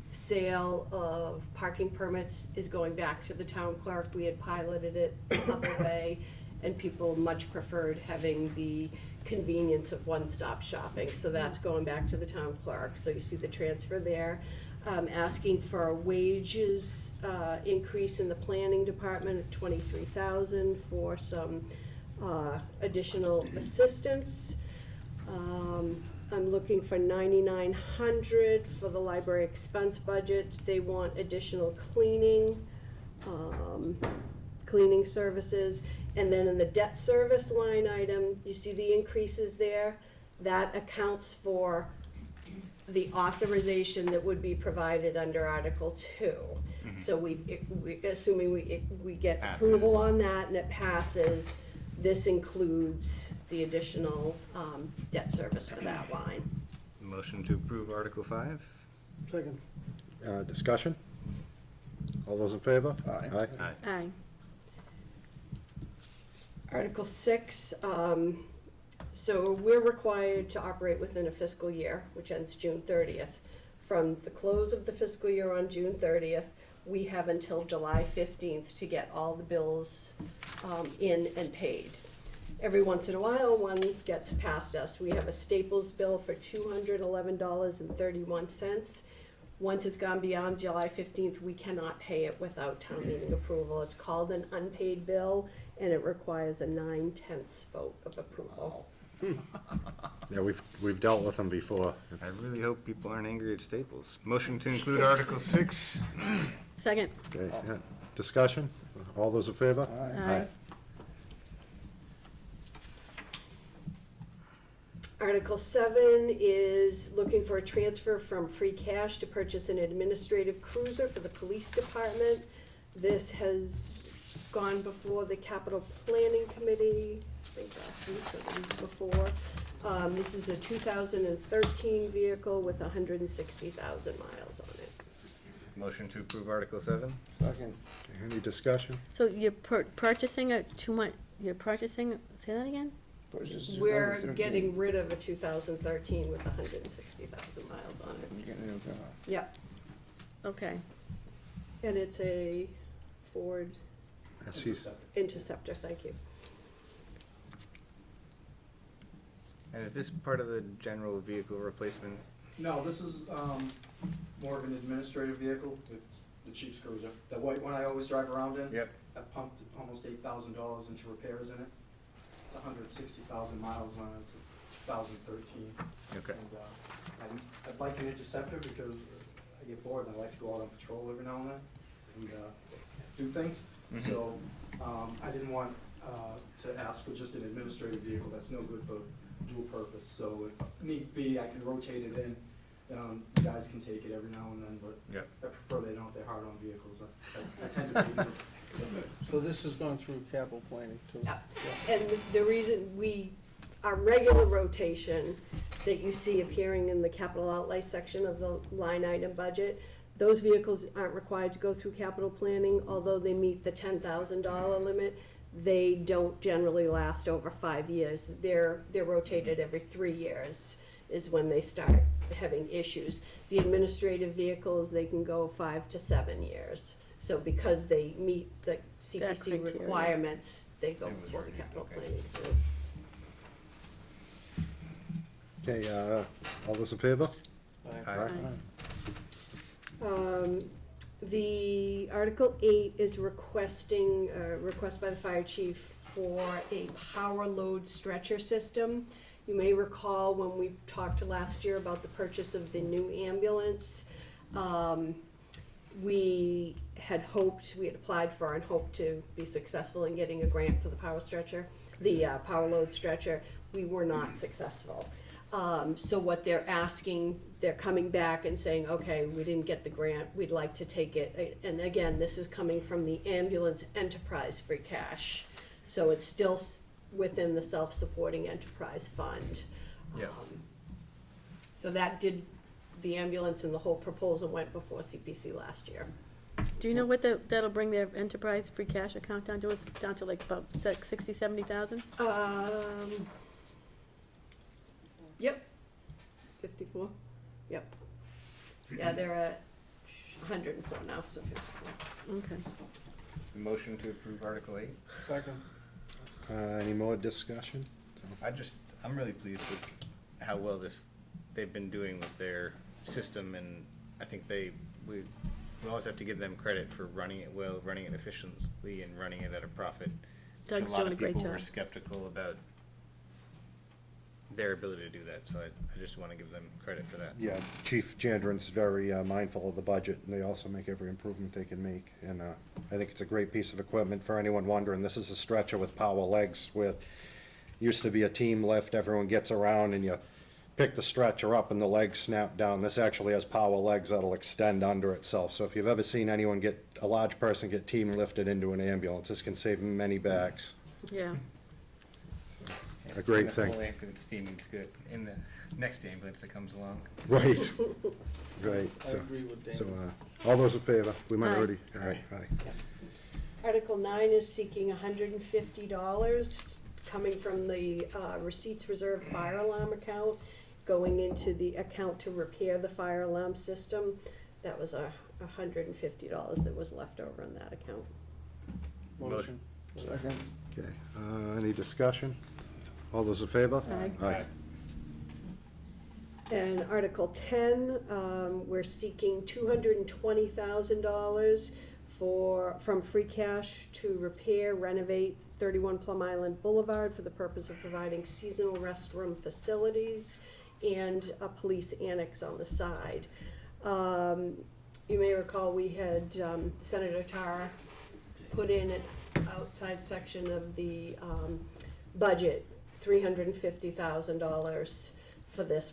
sale of parking permits is going back to the town clerk. We had piloted it up a way. and people much preferred having the convenience of one-stop shopping. So that's going back to the town clerk, so you see the transfer there. Asking for a wages increase in the planning department of 23,000 for some additional assistance. I'm looking for 9,900 for the library expense budget. They want additional cleaning services. And then in the debt service line item, you see the increases there. That accounts for the authorization that would be provided under Article 2. So assuming we get approval on that and it passes, this includes the additional debt service for that line. Motion to approve Article 5? Second. Discussion? All those in favor? Aye. Aye. Article 6, so we're required to operate within a fiscal year, which ends June 30th. From the close of the fiscal year on June 30th, we have until July 15th to get all the bills in and paid. Every once in a while, one gets past us. We have a Staples bill for $211.31. Once it's gone beyond July 15th, we cannot pay it without town meeting approval. It's called an unpaid bill, and it requires a 9/10 vote of approval. Yeah, we've dealt with them before. I really hope people aren't angry at Staples. Motion to include Article 6? Second. Okay, yeah. Discussion? All those in favor? Aye. Article 7 is looking for a transfer from free cash to purchase an administrative cruiser for the police department. This has gone before the capital planning committee, I think last week or the week before. This is a 2013 vehicle with 160,000 miles on it. Motion to approve Article 7? Second. Any discussion? So you're purchasing you're purchasing, say that again? Purchase is We're 113. getting rid of a 2013 with 160,000 miles on it. You're getting a new car. Yep, Okay. and it's a Ford SC's Interceptor, thank you. And is this part of the general vehicle replacement? No, this is more of an administrative vehicle. It's the chief's cruiser. The white one I always drive around in. Yep. I've pumped almost $8,000 into repairs in it. It's 160,000 miles on it. It's a 2013. Okay. And I'd like an Interceptor because I get bored and I like to go out on patrol every now and then and do things. So I didn't want to ask for just an administrative vehicle. That's no good for dual purpose. So if need be, I can rotate it in. You guys can take it every now and then, but Yep. I prefer they don't. They're hard on vehicles. I tend to be. So this has gone through capital planning too? Yeah. And the reason our regular rotation that you see appearing in the capital outlay section of the line item budget, those vehicles aren't required to go through capital planning, although they meet the $10,000 limit. They don't generally last over 5 years. They're rotated every 3 years is when they start having issues. The administrative vehicles, they can go 5 to 7 years. So because they meet the CPC criteria. requirements, they go It was before the reviewed, capital okay. planning. Okay, all those in favor? Aye. The Article 8 is requesting, request by the fire chief for a power load stretcher system. You may recall when we talked last year about the purchase of the new ambulance, we had applied for and hoped to be successful in getting a grant for the power power load stretcher. We were not successful. So what they're asking, they're coming back and saying, okay, we didn't get the grant, we'd like to take it. And again, this is coming from the ambulance enterprise free cash. So it's still within the self-supporting enterprise fund. Yeah. So the ambulance and the whole proposal went before CPC last year. Do you know what that'll bring their enterprise free cash account down to? It's down to like about 60, 70,000? Yep, 54, yep. Yeah, they're at 104 now, so 54. Okay. Motion to approve Article 8? Second. Any more discussion? I'm really pleased with how well they've been doing with their system, and I think we always have to give them credit for running it well, running it efficiently, and running it at a profit. Doug's A lot doing a of great people were job. skeptical about their ability to do that, so I just want to give them credit for that. Yeah, Chief Jandron's very mindful of the budget, and they also make every improvement they can make. And I think it's a great piece of equipment. For anyone wondering, this is a stretcher with power legs with, used to be a team lift, everyone gets around and you pick the stretcher up and the legs snap down. This actually has power legs that'll extend under itself. So if you've ever seen anyone a large person get team lifted into an ambulance, this can save many backs. Yeah. A great And the thing. whole ambulance team needs to, in the next ambulance that comes along. Right, right. I So, agree with Dan. so, all those in favor? We might Aye. already, Aye. aye. Article 9 is seeking $150 coming from the receipts reserve fire alarm account, going into the account to repair the fire alarm system. That was $150 that was left over in that account. Motion. Second. Okay, any discussion? All those in favor? Aye. Aye. And Article 10, we're seeking $220,000 from free cash to repair, renovate 31 Plum Island Boulevard for the purpose of providing seasonal restroom facilities and a police annex on the side. You may recall we had Senator Tara put in an outside section of the budget, $350,000 for this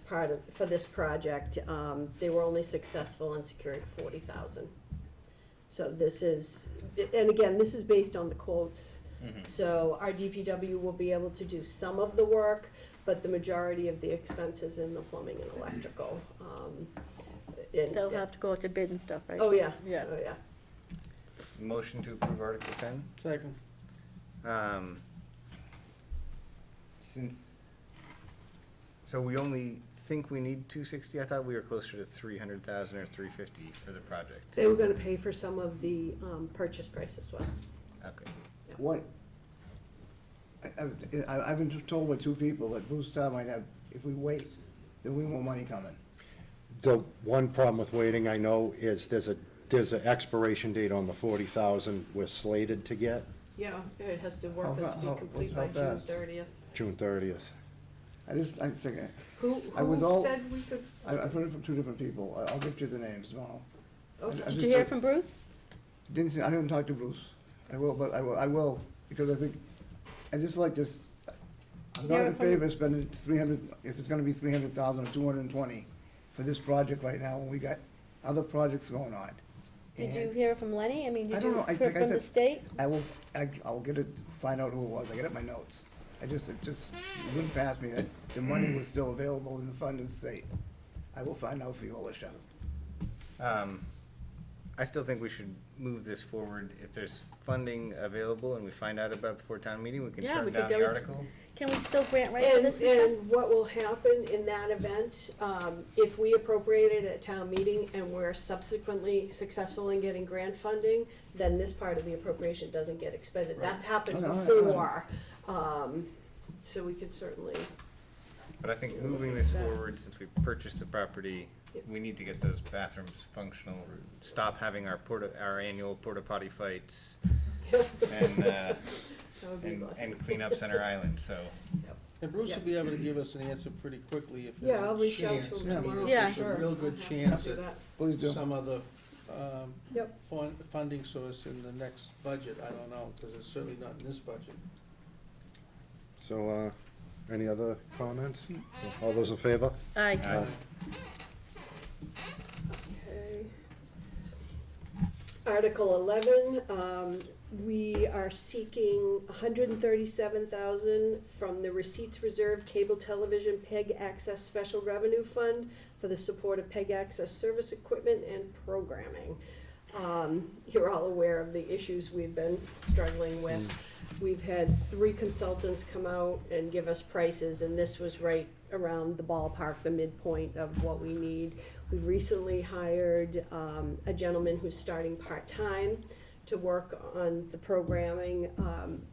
project. They were only successful in securing $40,000. So this is, and again, this is based on the quotes. So our DPW will be able to do some of the work, but the majority of the expenses in the plumbing and electrical. They'll have to go out to bid and stuff, right? Oh, yeah. Yeah. Oh, yeah. Motion to approve Article 10. Second. So we only think we need 260. I thought we were closer to 300,000 or 350 for the project. They were gonna pay for some of the purchase price as well. Okay. What, I've been told by two people that Bruce Town might have, if we wait, there'll be more money coming. The one problem with waiting, I know, is there's an expiration date on the 40,000 we're slated to get, Yeah, it has to work, How has to be fa- how- complete how by June fast? 30th. June 30th. I think, Who with all- said we could? I've heard it from two different people. I'll get you the names tomorrow. Oh, I Did just you hear said- from Bruce? Didn't see, I haven't talked to Bruce. I will, but I will, because I think, I just like this, I'm not Hear in it from- favor of spending 300, if it's gonna be 300,000 or 220 for this project right now, when we got other projects going on. Did you And hear from Lenny? I mean, I did don't you know. I hear think I from the said- state? I'll get it, find out who it was. I got it in my notes. It just went past me that the money was still available in the fund of the state. I will find out for you, Alicia. I still think we should move this forward. If there's funding available and we find out about before town meeting, we can Yeah, turn we down could the go- article. Can we still grant write for this and stuff? And what will happen in that event, if we appropriate it at town meeting and we're subsequently successful in getting grant funding, then this part of the appropriation doesn't get expended. That's happened I know. before. So we could certainly, But I think moving this forward, since we purchased the property, we need to get those bathrooms functional. Stop having our annual porta potty fights and, that would be nice. and clean up Center Island, so. And Bruce will Yep. be able to give us an answer pretty quickly if Yeah, there's I'll a reach out chance. to him I mean, tomorrow if for there's sure. a real good I'll chance do at that. Please do. some other Yep. funding source in the next budget, I don't know, because it's certainly not in this budget. So, any other comments? So, all those in favor? Aye. Aye. Okay. Article 11, we are seeking $137,000 from the Receipts Reserve Cable Television PEG Access Special Revenue Fund for the support of PEG Access service equipment and programming. You're all aware of the issues we've been struggling with. We've had 3 consultants come out and give us prices, and this was right around the ballpark, the midpoint of what we need. We've recently hired a gentleman who's starting part-time to work on the programming.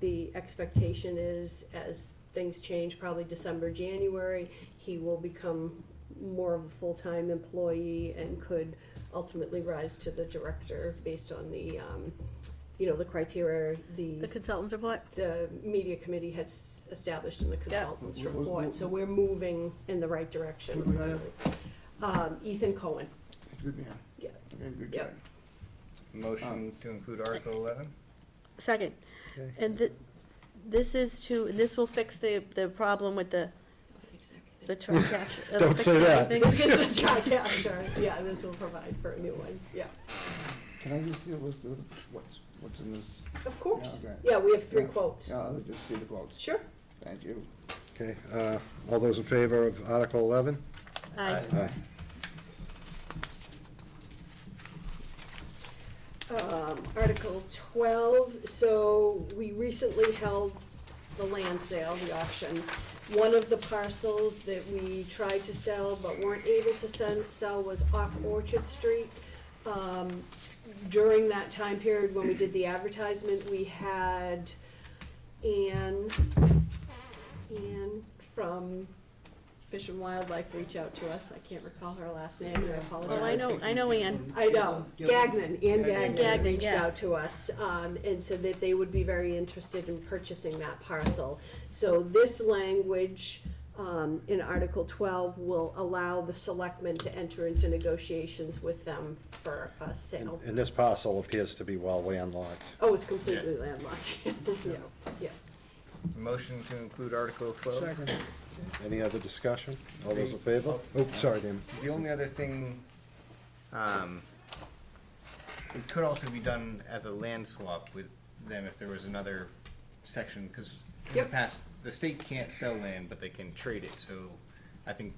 The expectation is, as things change, probably December, January, he will become more of a full-time employee and could ultimately rise to the director based on the, the criteria The consultant's report? the media committee had established in the consultant's Wh- wh- report, wh- so we're moving in the right direction. Who do we hire? Ethan Cohen, Good man. yeah. Very good Yep. guy. Motion to include Article 11? Second. Okay. And this will fix the problem with the TriCast. It'll Don't fix say that. everything. This is the TriCaster, yeah, this will provide for a new one, yeah. Can I just see a list of what's in this? Of course, Yeah, okay. yeah, we have three Yeah. quotes. Yeah, I'll just see the quotes. Sure. Thank you. Okay, all those in favor of Article 11? Aye. Aye. Article 12, so we recently held the land sale, the auction. One of the parcels that we tried to sell but weren't able to sell was off Orchard Street. During that time period when we did the advertisement, we had Ann from Fish and Wildlife reach out to us. I can't recall her last name, I apologize. Oh, I know Ann. I know, Gagnon, Ann Gagnon Gagnon, reached yes. out to us, and said that they would be very interested in purchasing that parcel. So this language, in Article 12 will allow the selectmen to enter into negotiations with them for a sale. And this parcel appears to be well landlocked. Oh, it's completely Yes. landlocked, yeah. Motion to include Article 12? Second. Any other discussion? All those in favor? Oh, sorry, Dan. The only other thing, it could also be done as a land swap with them if there was another section, because in the Yep. past, the state can't sell land, but they can trade it, so I think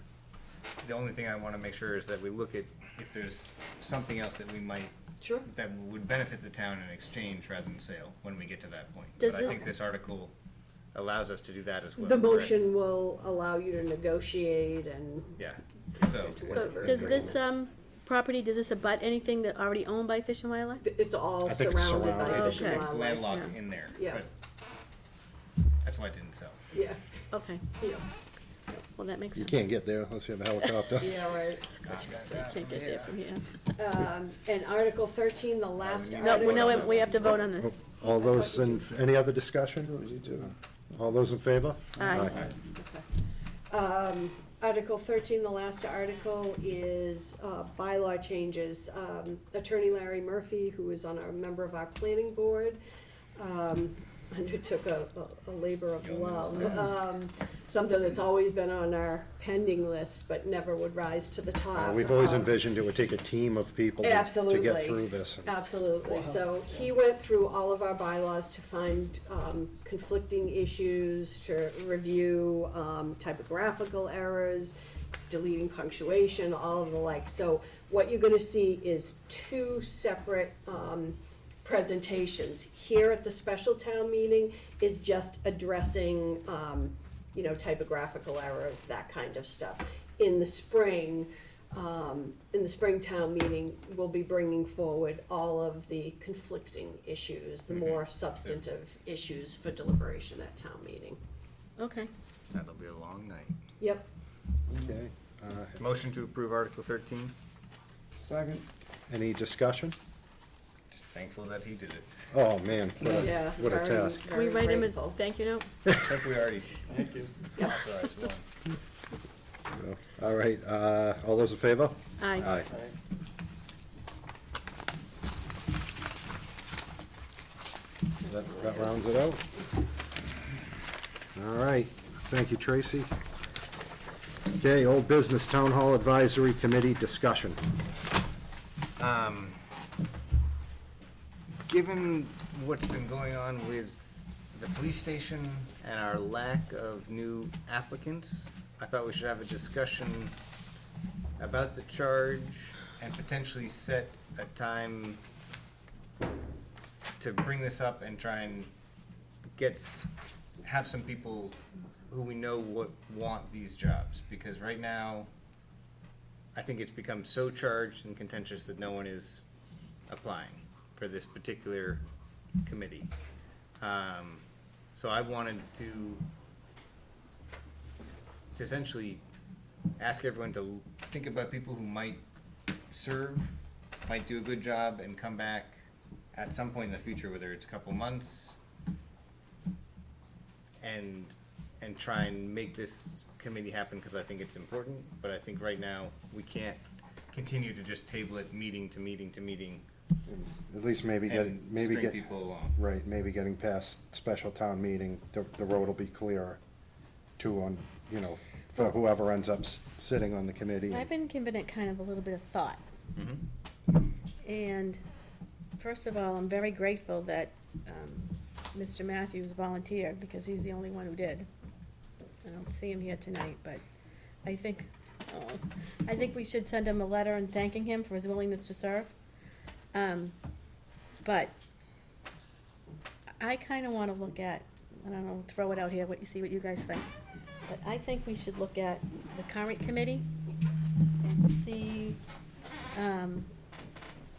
the only thing I wanna make sure is that we look at if there's something else that we might, Sure. that would benefit the town in exchange rather than sale, when we get to that point. Does But I this- think this article allows us to do that as well. The correct? motion will allow you to negotiate and Yeah, so, So, does this, property, does this abut anything that already owned by Fish and Wildlife? it's all I think it's surrounded by surrounded. Fish and Okay. it's Wildlife. landlocked yeah. in there, Yeah. but that's why it didn't sell. Yeah, Okay, yeah, well, that makes You sense. can't get there unless you have a helicopter. yeah, right. I can't get there from here. And Article 13, the last No, article. no, we have to vote on this. All those in, any other discussion? All those in favor? Aye. Article 13, the last article, is bylaw changes. Attorney Larry Murphy, who is a member of our planning board, undertook a labor of love. Something that's always been on our pending list, but never would rise to the top. We've always envisioned it would take a team of people to Absolutely. get through this. Absolutely, so he went through all of our bylaws to find conflicting issues, to review typographical errors, deleting punctuation, all of the like. So what you're gonna see is two separate presentations. Here at the special town meeting is just addressing, typographical errors, that kind of stuff. In the spring town meeting, we'll be bringing forward all of the conflicting issues, the more substantive issues for deliberation at town meeting. Okay, That'll be a long night. Yep. Okay, Motion to approve Article 13. Second. any discussion? Just thankful that he did it. Oh, man, Yeah. what a very- task. can we very write him a grateful. thank you note? I think we already Thank you. authorized one. So, all right, all those in favor? Aye. Aye. That rounds it out. All right, thank you, Tracy. Okay, old business, Town Hall Advisory Committee discussion. Given what's been going on with the police station and our lack of new applicants, I thought we should have a discussion about the charge and potentially set a time to bring this up and try and have some people who we know want these jobs, because right now, I think it's become so charged and contentious that no one is applying. for this particular committee. So I wanted to essentially ask everyone to think about people who might serve, might do a good job, and come back at some point in the future, whether it's a couple months, and try and make this committee happen, because I think it's important. But I think right now, we can't continue to just table it meeting to meeting to meeting. At least maybe And string people along. Right, maybe getting past special town meeting, the road will be clearer too on, you know, for whoever ends up sitting on the committee. I've been giving it kind of a little bit of thought. And first of all, I'm very grateful that Mr. Matthews volunteered, because he's the only one who did. I don't see him here tonight, but I think we should send him a letter and thanking him for his willingness to serve. But I kind of want to look at, I don't know, throw it out here, what you guys think. But I think we should look at the current committee and see,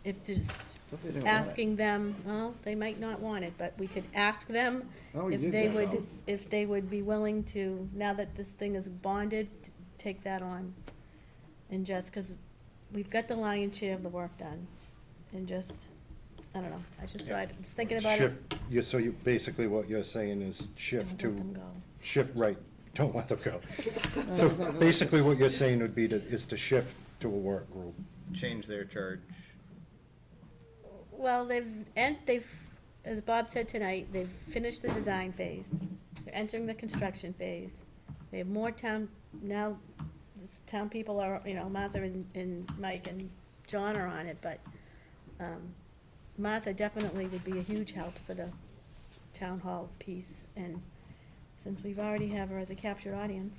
if just But they don't want it. asking them, well, they might not want it, but we could ask them Oh, we if did they that, would, though. if they would be willing to, now that this thing is bonded, to take that on. And just, because we've got the lion's share of the work done, and just, I don't know, I just thought, I was thinking about it. So you, basically what you're saying is shift Don't let to, them go. shift, right, don't let them go. So basically what you're saying would be is to shift to a work group. Change their charge. Well, they've, as Bob said tonight, they've finished the design phase. They're entering the construction phase. They have more town, now, town people are, you know, Martha and Mike and John are on it, but, Martha definitely would be a huge help for the town hall piece, and since we've already have her as a captured audience,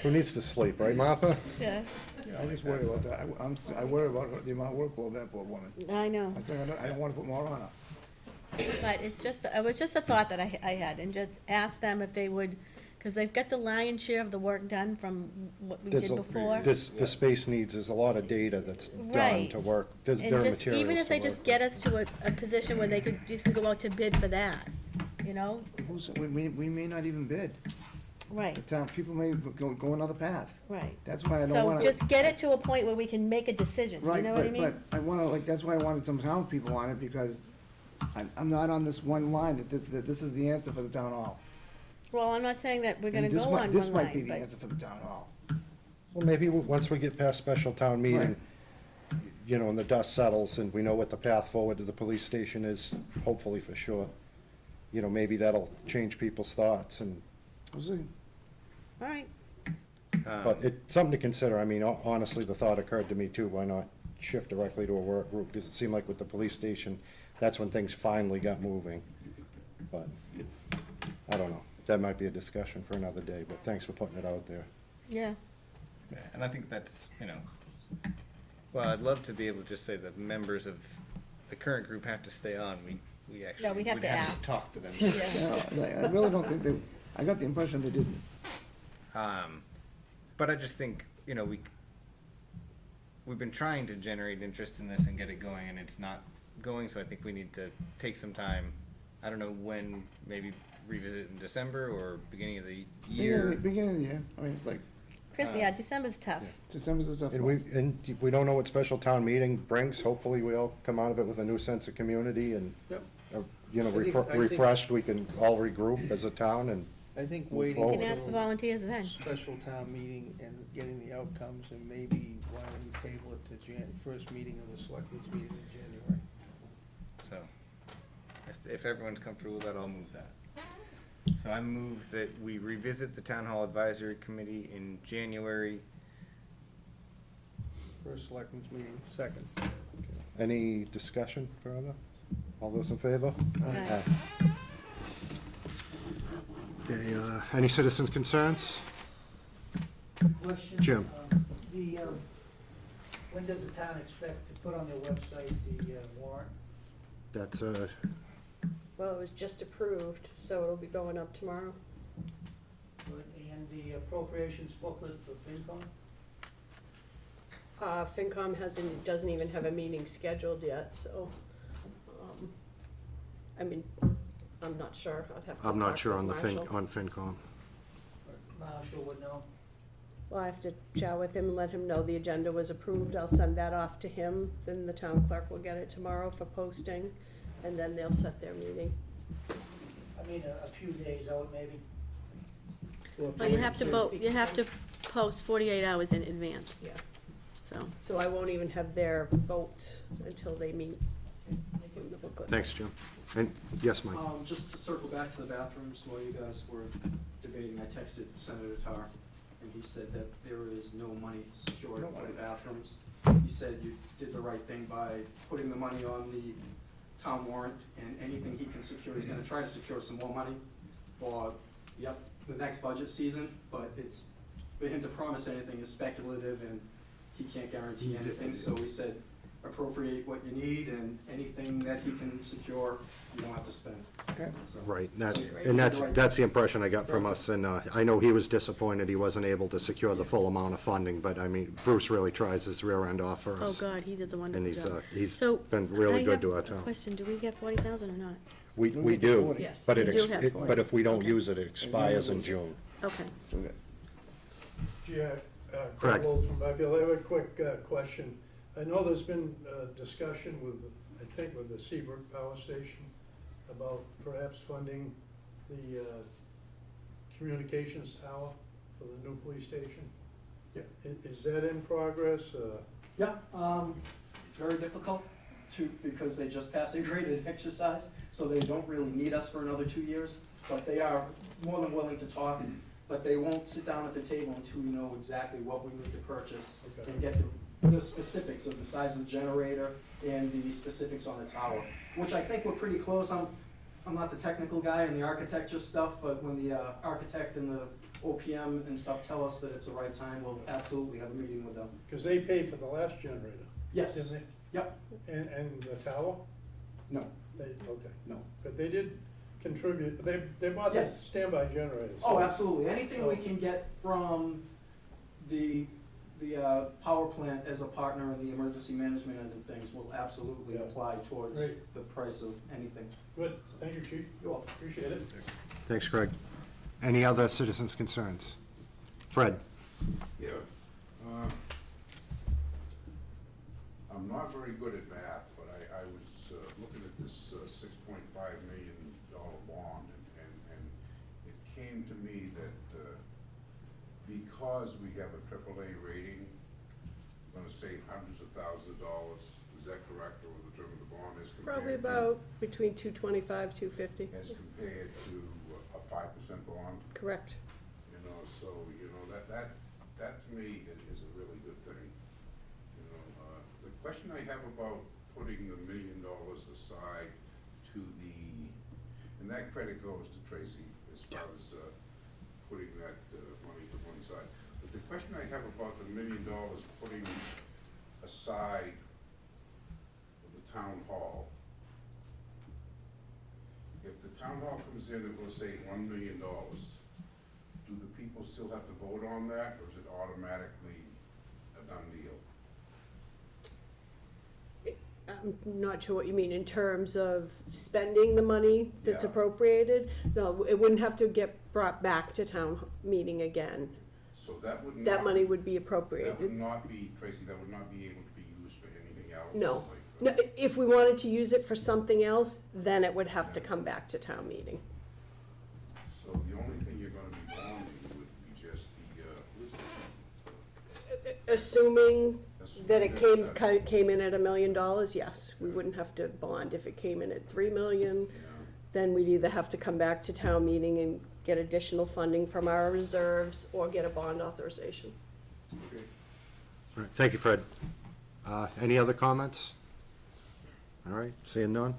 Who needs to sleep, right, Martha? yeah, I just worry about that. I worry about the amount of workload that poor woman. I know. I think I don't wanna put more on her. But it's just, it was just a thought that I had, and just ask them if they would, because they've got the lion's share of the work done from what we did before. The space needs, there's a lot of data that's done Right. to work, there's And their just, materials even if to they work just get us to a position where they could just go out to bid for that, you know? We may not even bid. Right, The town, people may go another path. right. That's why I don't So wanna. just get it to a point where we can make a decision, you Right, know what I mean? but I wanna, like, that's why I wanted some town people on it, because I'm not on this one line, that this is the answer for the town hall. Well, I'm not saying that we're gonna And go this on might- one This might be line, the but, answer for the town hall. Well, maybe once we get past special town meeting, you know, and the dust settles and we know what the path forward to the police station is, hopefully for sure. You know, maybe that'll change people's thoughts and, We'll see. all right, but it's something to consider. I mean, honestly, the thought occurred to me too, why not shift directly to a work group? Because it seemed like with the police station, that's when things finally got moving. But, I don't know, that might be a discussion for another day, but thanks for putting it out there. yeah. Yeah, and I think that's, you know, well, I'd love to be able to just say the members of the current group have to stay on. We actually we'd have would to have ask. to talk to them. Yeah. I really don't think they, I got the impression they didn't. But I just think, you know, we've been trying to generate interest in this and get it going, and it's not going, so I think we need to take some time. I don't know when, maybe revisit in December or beginning of the year. Beginning of the year, I mean, it's like, Chris, yeah, December's tough. December's a tough And month. we don't know what special town meeting brings. Hopefully, we all come out of it with a new sense of community and, Yep. you know, I think- refreshed. We can all regroup as a town and, I think Move waiting You forward. can ask for until volunteers then. special town meeting and getting the outcomes, and maybe why don't we table it to first meeting of the selectmen's meeting in January. So, if everyone's comfortable with that, I'll move that. So I move that we revisit the Town Hall Advisory Committee in January. First selectmen's meeting, second. any discussion further? All those in favor? Aye. Okay, any citizens' concerns? Question. Jim. When does the town expect to put on their website the warrant? That's, Well, it was just approved, so it'll be going up tomorrow. And the appropriations booklet for FinCom? FinCom doesn't even have a meeting scheduled yet, so, I mean, I'm not sure, I'd have to I'm not talk sure with on the Marshall. on FinCom. Marshall would know. Well, I have to chat with him and let him know the agenda was approved, I'll send that off to him, then the town clerk will get it tomorrow for posting, and then they'll set their meeting. I mean, a few days out maybe. Well, you have to post 48 hours in advance, Yeah, so. so I won't even have their vote until they meet. in the booklet. Thanks, Jim. And, yes, Mike? Just to circle back to the bathrooms, while you guys were debating, I texted Senator Tar, and he said that there is no money secured No for money. the bathrooms. He said you did the right thing by putting the money on the town warrant, and anything he can secure, he's gonna try to secure some more money for, the next budget season, but it's, for him to promise anything is speculative, and he can't guarantee anything, so we said appropriate what you need, and anything that he can secure, you don't have to spend. So- Right, So- and that's the impression I got from us, and I know he was disappointed he wasn't able to secure the full amount of funding, but I mean, Bruce really tries his rear end off for Oh, us. God, he does a And wonderful job. he's So, been really I good have to our a town. question, do we get 40,000 or not? We get the do, 40. Yes. but We do have 40. but if we don't Okay. use it, it expires in June. Okay. So we got- Jack, Correct. Craig Wolf from Buckfield. I have a quick question. I know there's been discussion with, I think with the Seabrook Power Station about perhaps funding the communications tower for the new police station. Yep. Is that in progress? Yeah, it's very difficult because they just passed a graded exercise, so they don't really need us for another 2 years. But they are more than willing to talk, but they won't sit down at the table until we know exactly what we need to purchase Okay. and get the specifics of the size of the generator and the specifics on the tower, which I think we're pretty close. I'm not the technical guy in the architecture stuff, but when the architect and the OPM and stuff tell us that it's the right time, we'll absolutely have a meeting with them. Because they paid for the last generator, Yes, didn't yep, they? And the tower? no, Okay. no. But they did contribute, they bought the Yes. standby generators. Oh, absolutely. Anything we can get from the power plant as a partner in the emergency management end of things will absolutely Yeah. apply towards Great. the price of anything. Good, thank you, Chief. You're welcome. Appreciate it. Thanks, Craig. Any other citizens' concerns? Fred? Yeah, I'm not very good at math, but I was looking at this $6.5 million bond, and it came to me that because we have a AAA rating, we're gonna save hundreds of thousands of dollars. Is that correct, or the term of the bond is compared Probably to- about between 225, 250. as compared to a 5% bond? Correct. You know, so, you know, that to me is a really good thing. You know, the question I have about putting the $1 million aside to the, and that credit goes to Tracy as far as, putting that, money to one side. But the question I have about the $1 million putting aside for the town hall, if the town hall comes in and will say $1 million, do the people still have to vote on that, or is it automatically a done deal? I'm not sure what you mean in terms of spending the money that's Yeah. appropriated. No, it wouldn't have to get brought back to town meeting again. So that would not. That money would be That would appropriated. not be, Tracy, that would not be able to be used for anything else? No. like, No, if we wanted to use it for something else, then it would have to come back to town meeting. So the only thing you're gonna be bonding would be just the, police station? Assuming that it Assuming came in at $1 million, yes, we wouldn't have to bond. If it came in at 3 million, Yeah. then we'd either have to come back to town meeting and get additional funding from our reserves or get a bond authorization. Okay. All right, thank you, Fred. Any other comments? All right, seeing none.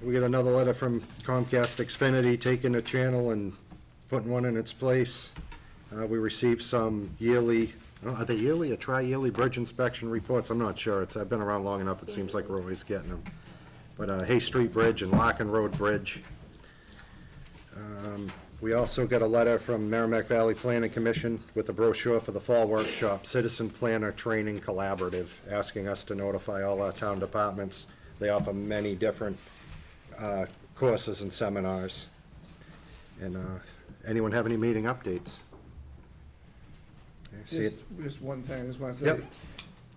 We got another letter from Comcast Xfinity, taking a channel and putting one in its place. We received some yearly, are they yearly or tri-yearly bridge inspection reports? I'm not sure. I've been around long enough, it seems like we're always getting them. But Hay Street Bridge and Larkin Road Bridge. We also got a letter from Merrimack Valley Planning Commission with a brochure for the fall workshop, Citizen Planner Training Collaborative, asking us to notify all our town departments. They offer many different courses and seminars. And anyone have any meeting updates? Okay, see it. Just one thing, I just want to say. Yep.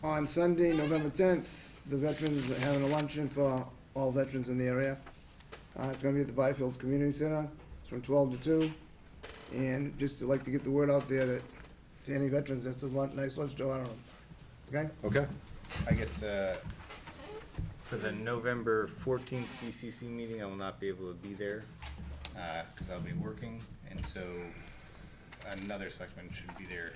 On Sunday, November 10th, the veterans are having a luncheon for all veterans in the area. It's going to be at the Byfield Community Center. It's from 12 to 2. And just to like to get the word out there to any veterans, that's a nice lunch to honor them. Okay? Okay. I guess, for the November 14th BCC meeting, I will not be able to be there, because I'll be working, and so another selectman should be there.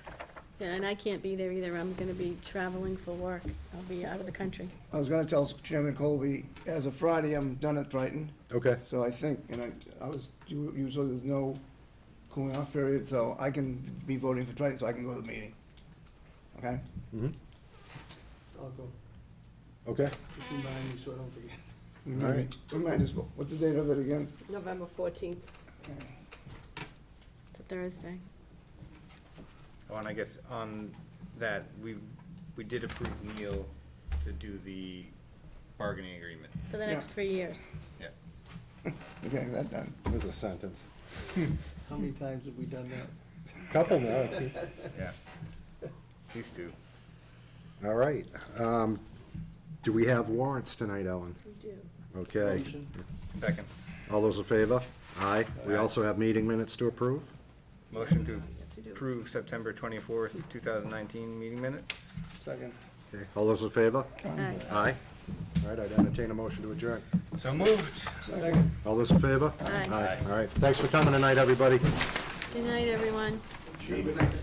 Yeah, and I can't be there either. I'm gonna be traveling for work. I'll be out of the country. I was going to tell Chairman Colby, as of Friday, I'm done at Triton. Okay. So I think, and usually there's no cooling off period, so I can be voting for Triton, so I can go to the meeting. Okay? Mhm. I'll go. Okay. Just remind me so I don't forget. All right. Remind us, what's the date of it again? November 14th. It's a Thursday. Oh, and I guess on that, we did approve Neil to do the bargaining agreement. For the next 3 years. Yeah. Okay, that done. There's a sentence. How many times have we done that? Couple more. Yeah. These two. All right. Do we have warrants tonight, Ellen? We do. Okay. Motion. Second. All those in favor? Aye. We Aye. also have meeting minutes to approve. Motion to Yes, we do. approve September 24th, 2019 meeting minutes. Second. Okay. All those in favor? Aye. Aye. All right, I'd entertain a motion to adjourn. So moved. Second. All those in favor? Aye. All right. Thanks for coming tonight, everybody. Good night, everyone. Good night.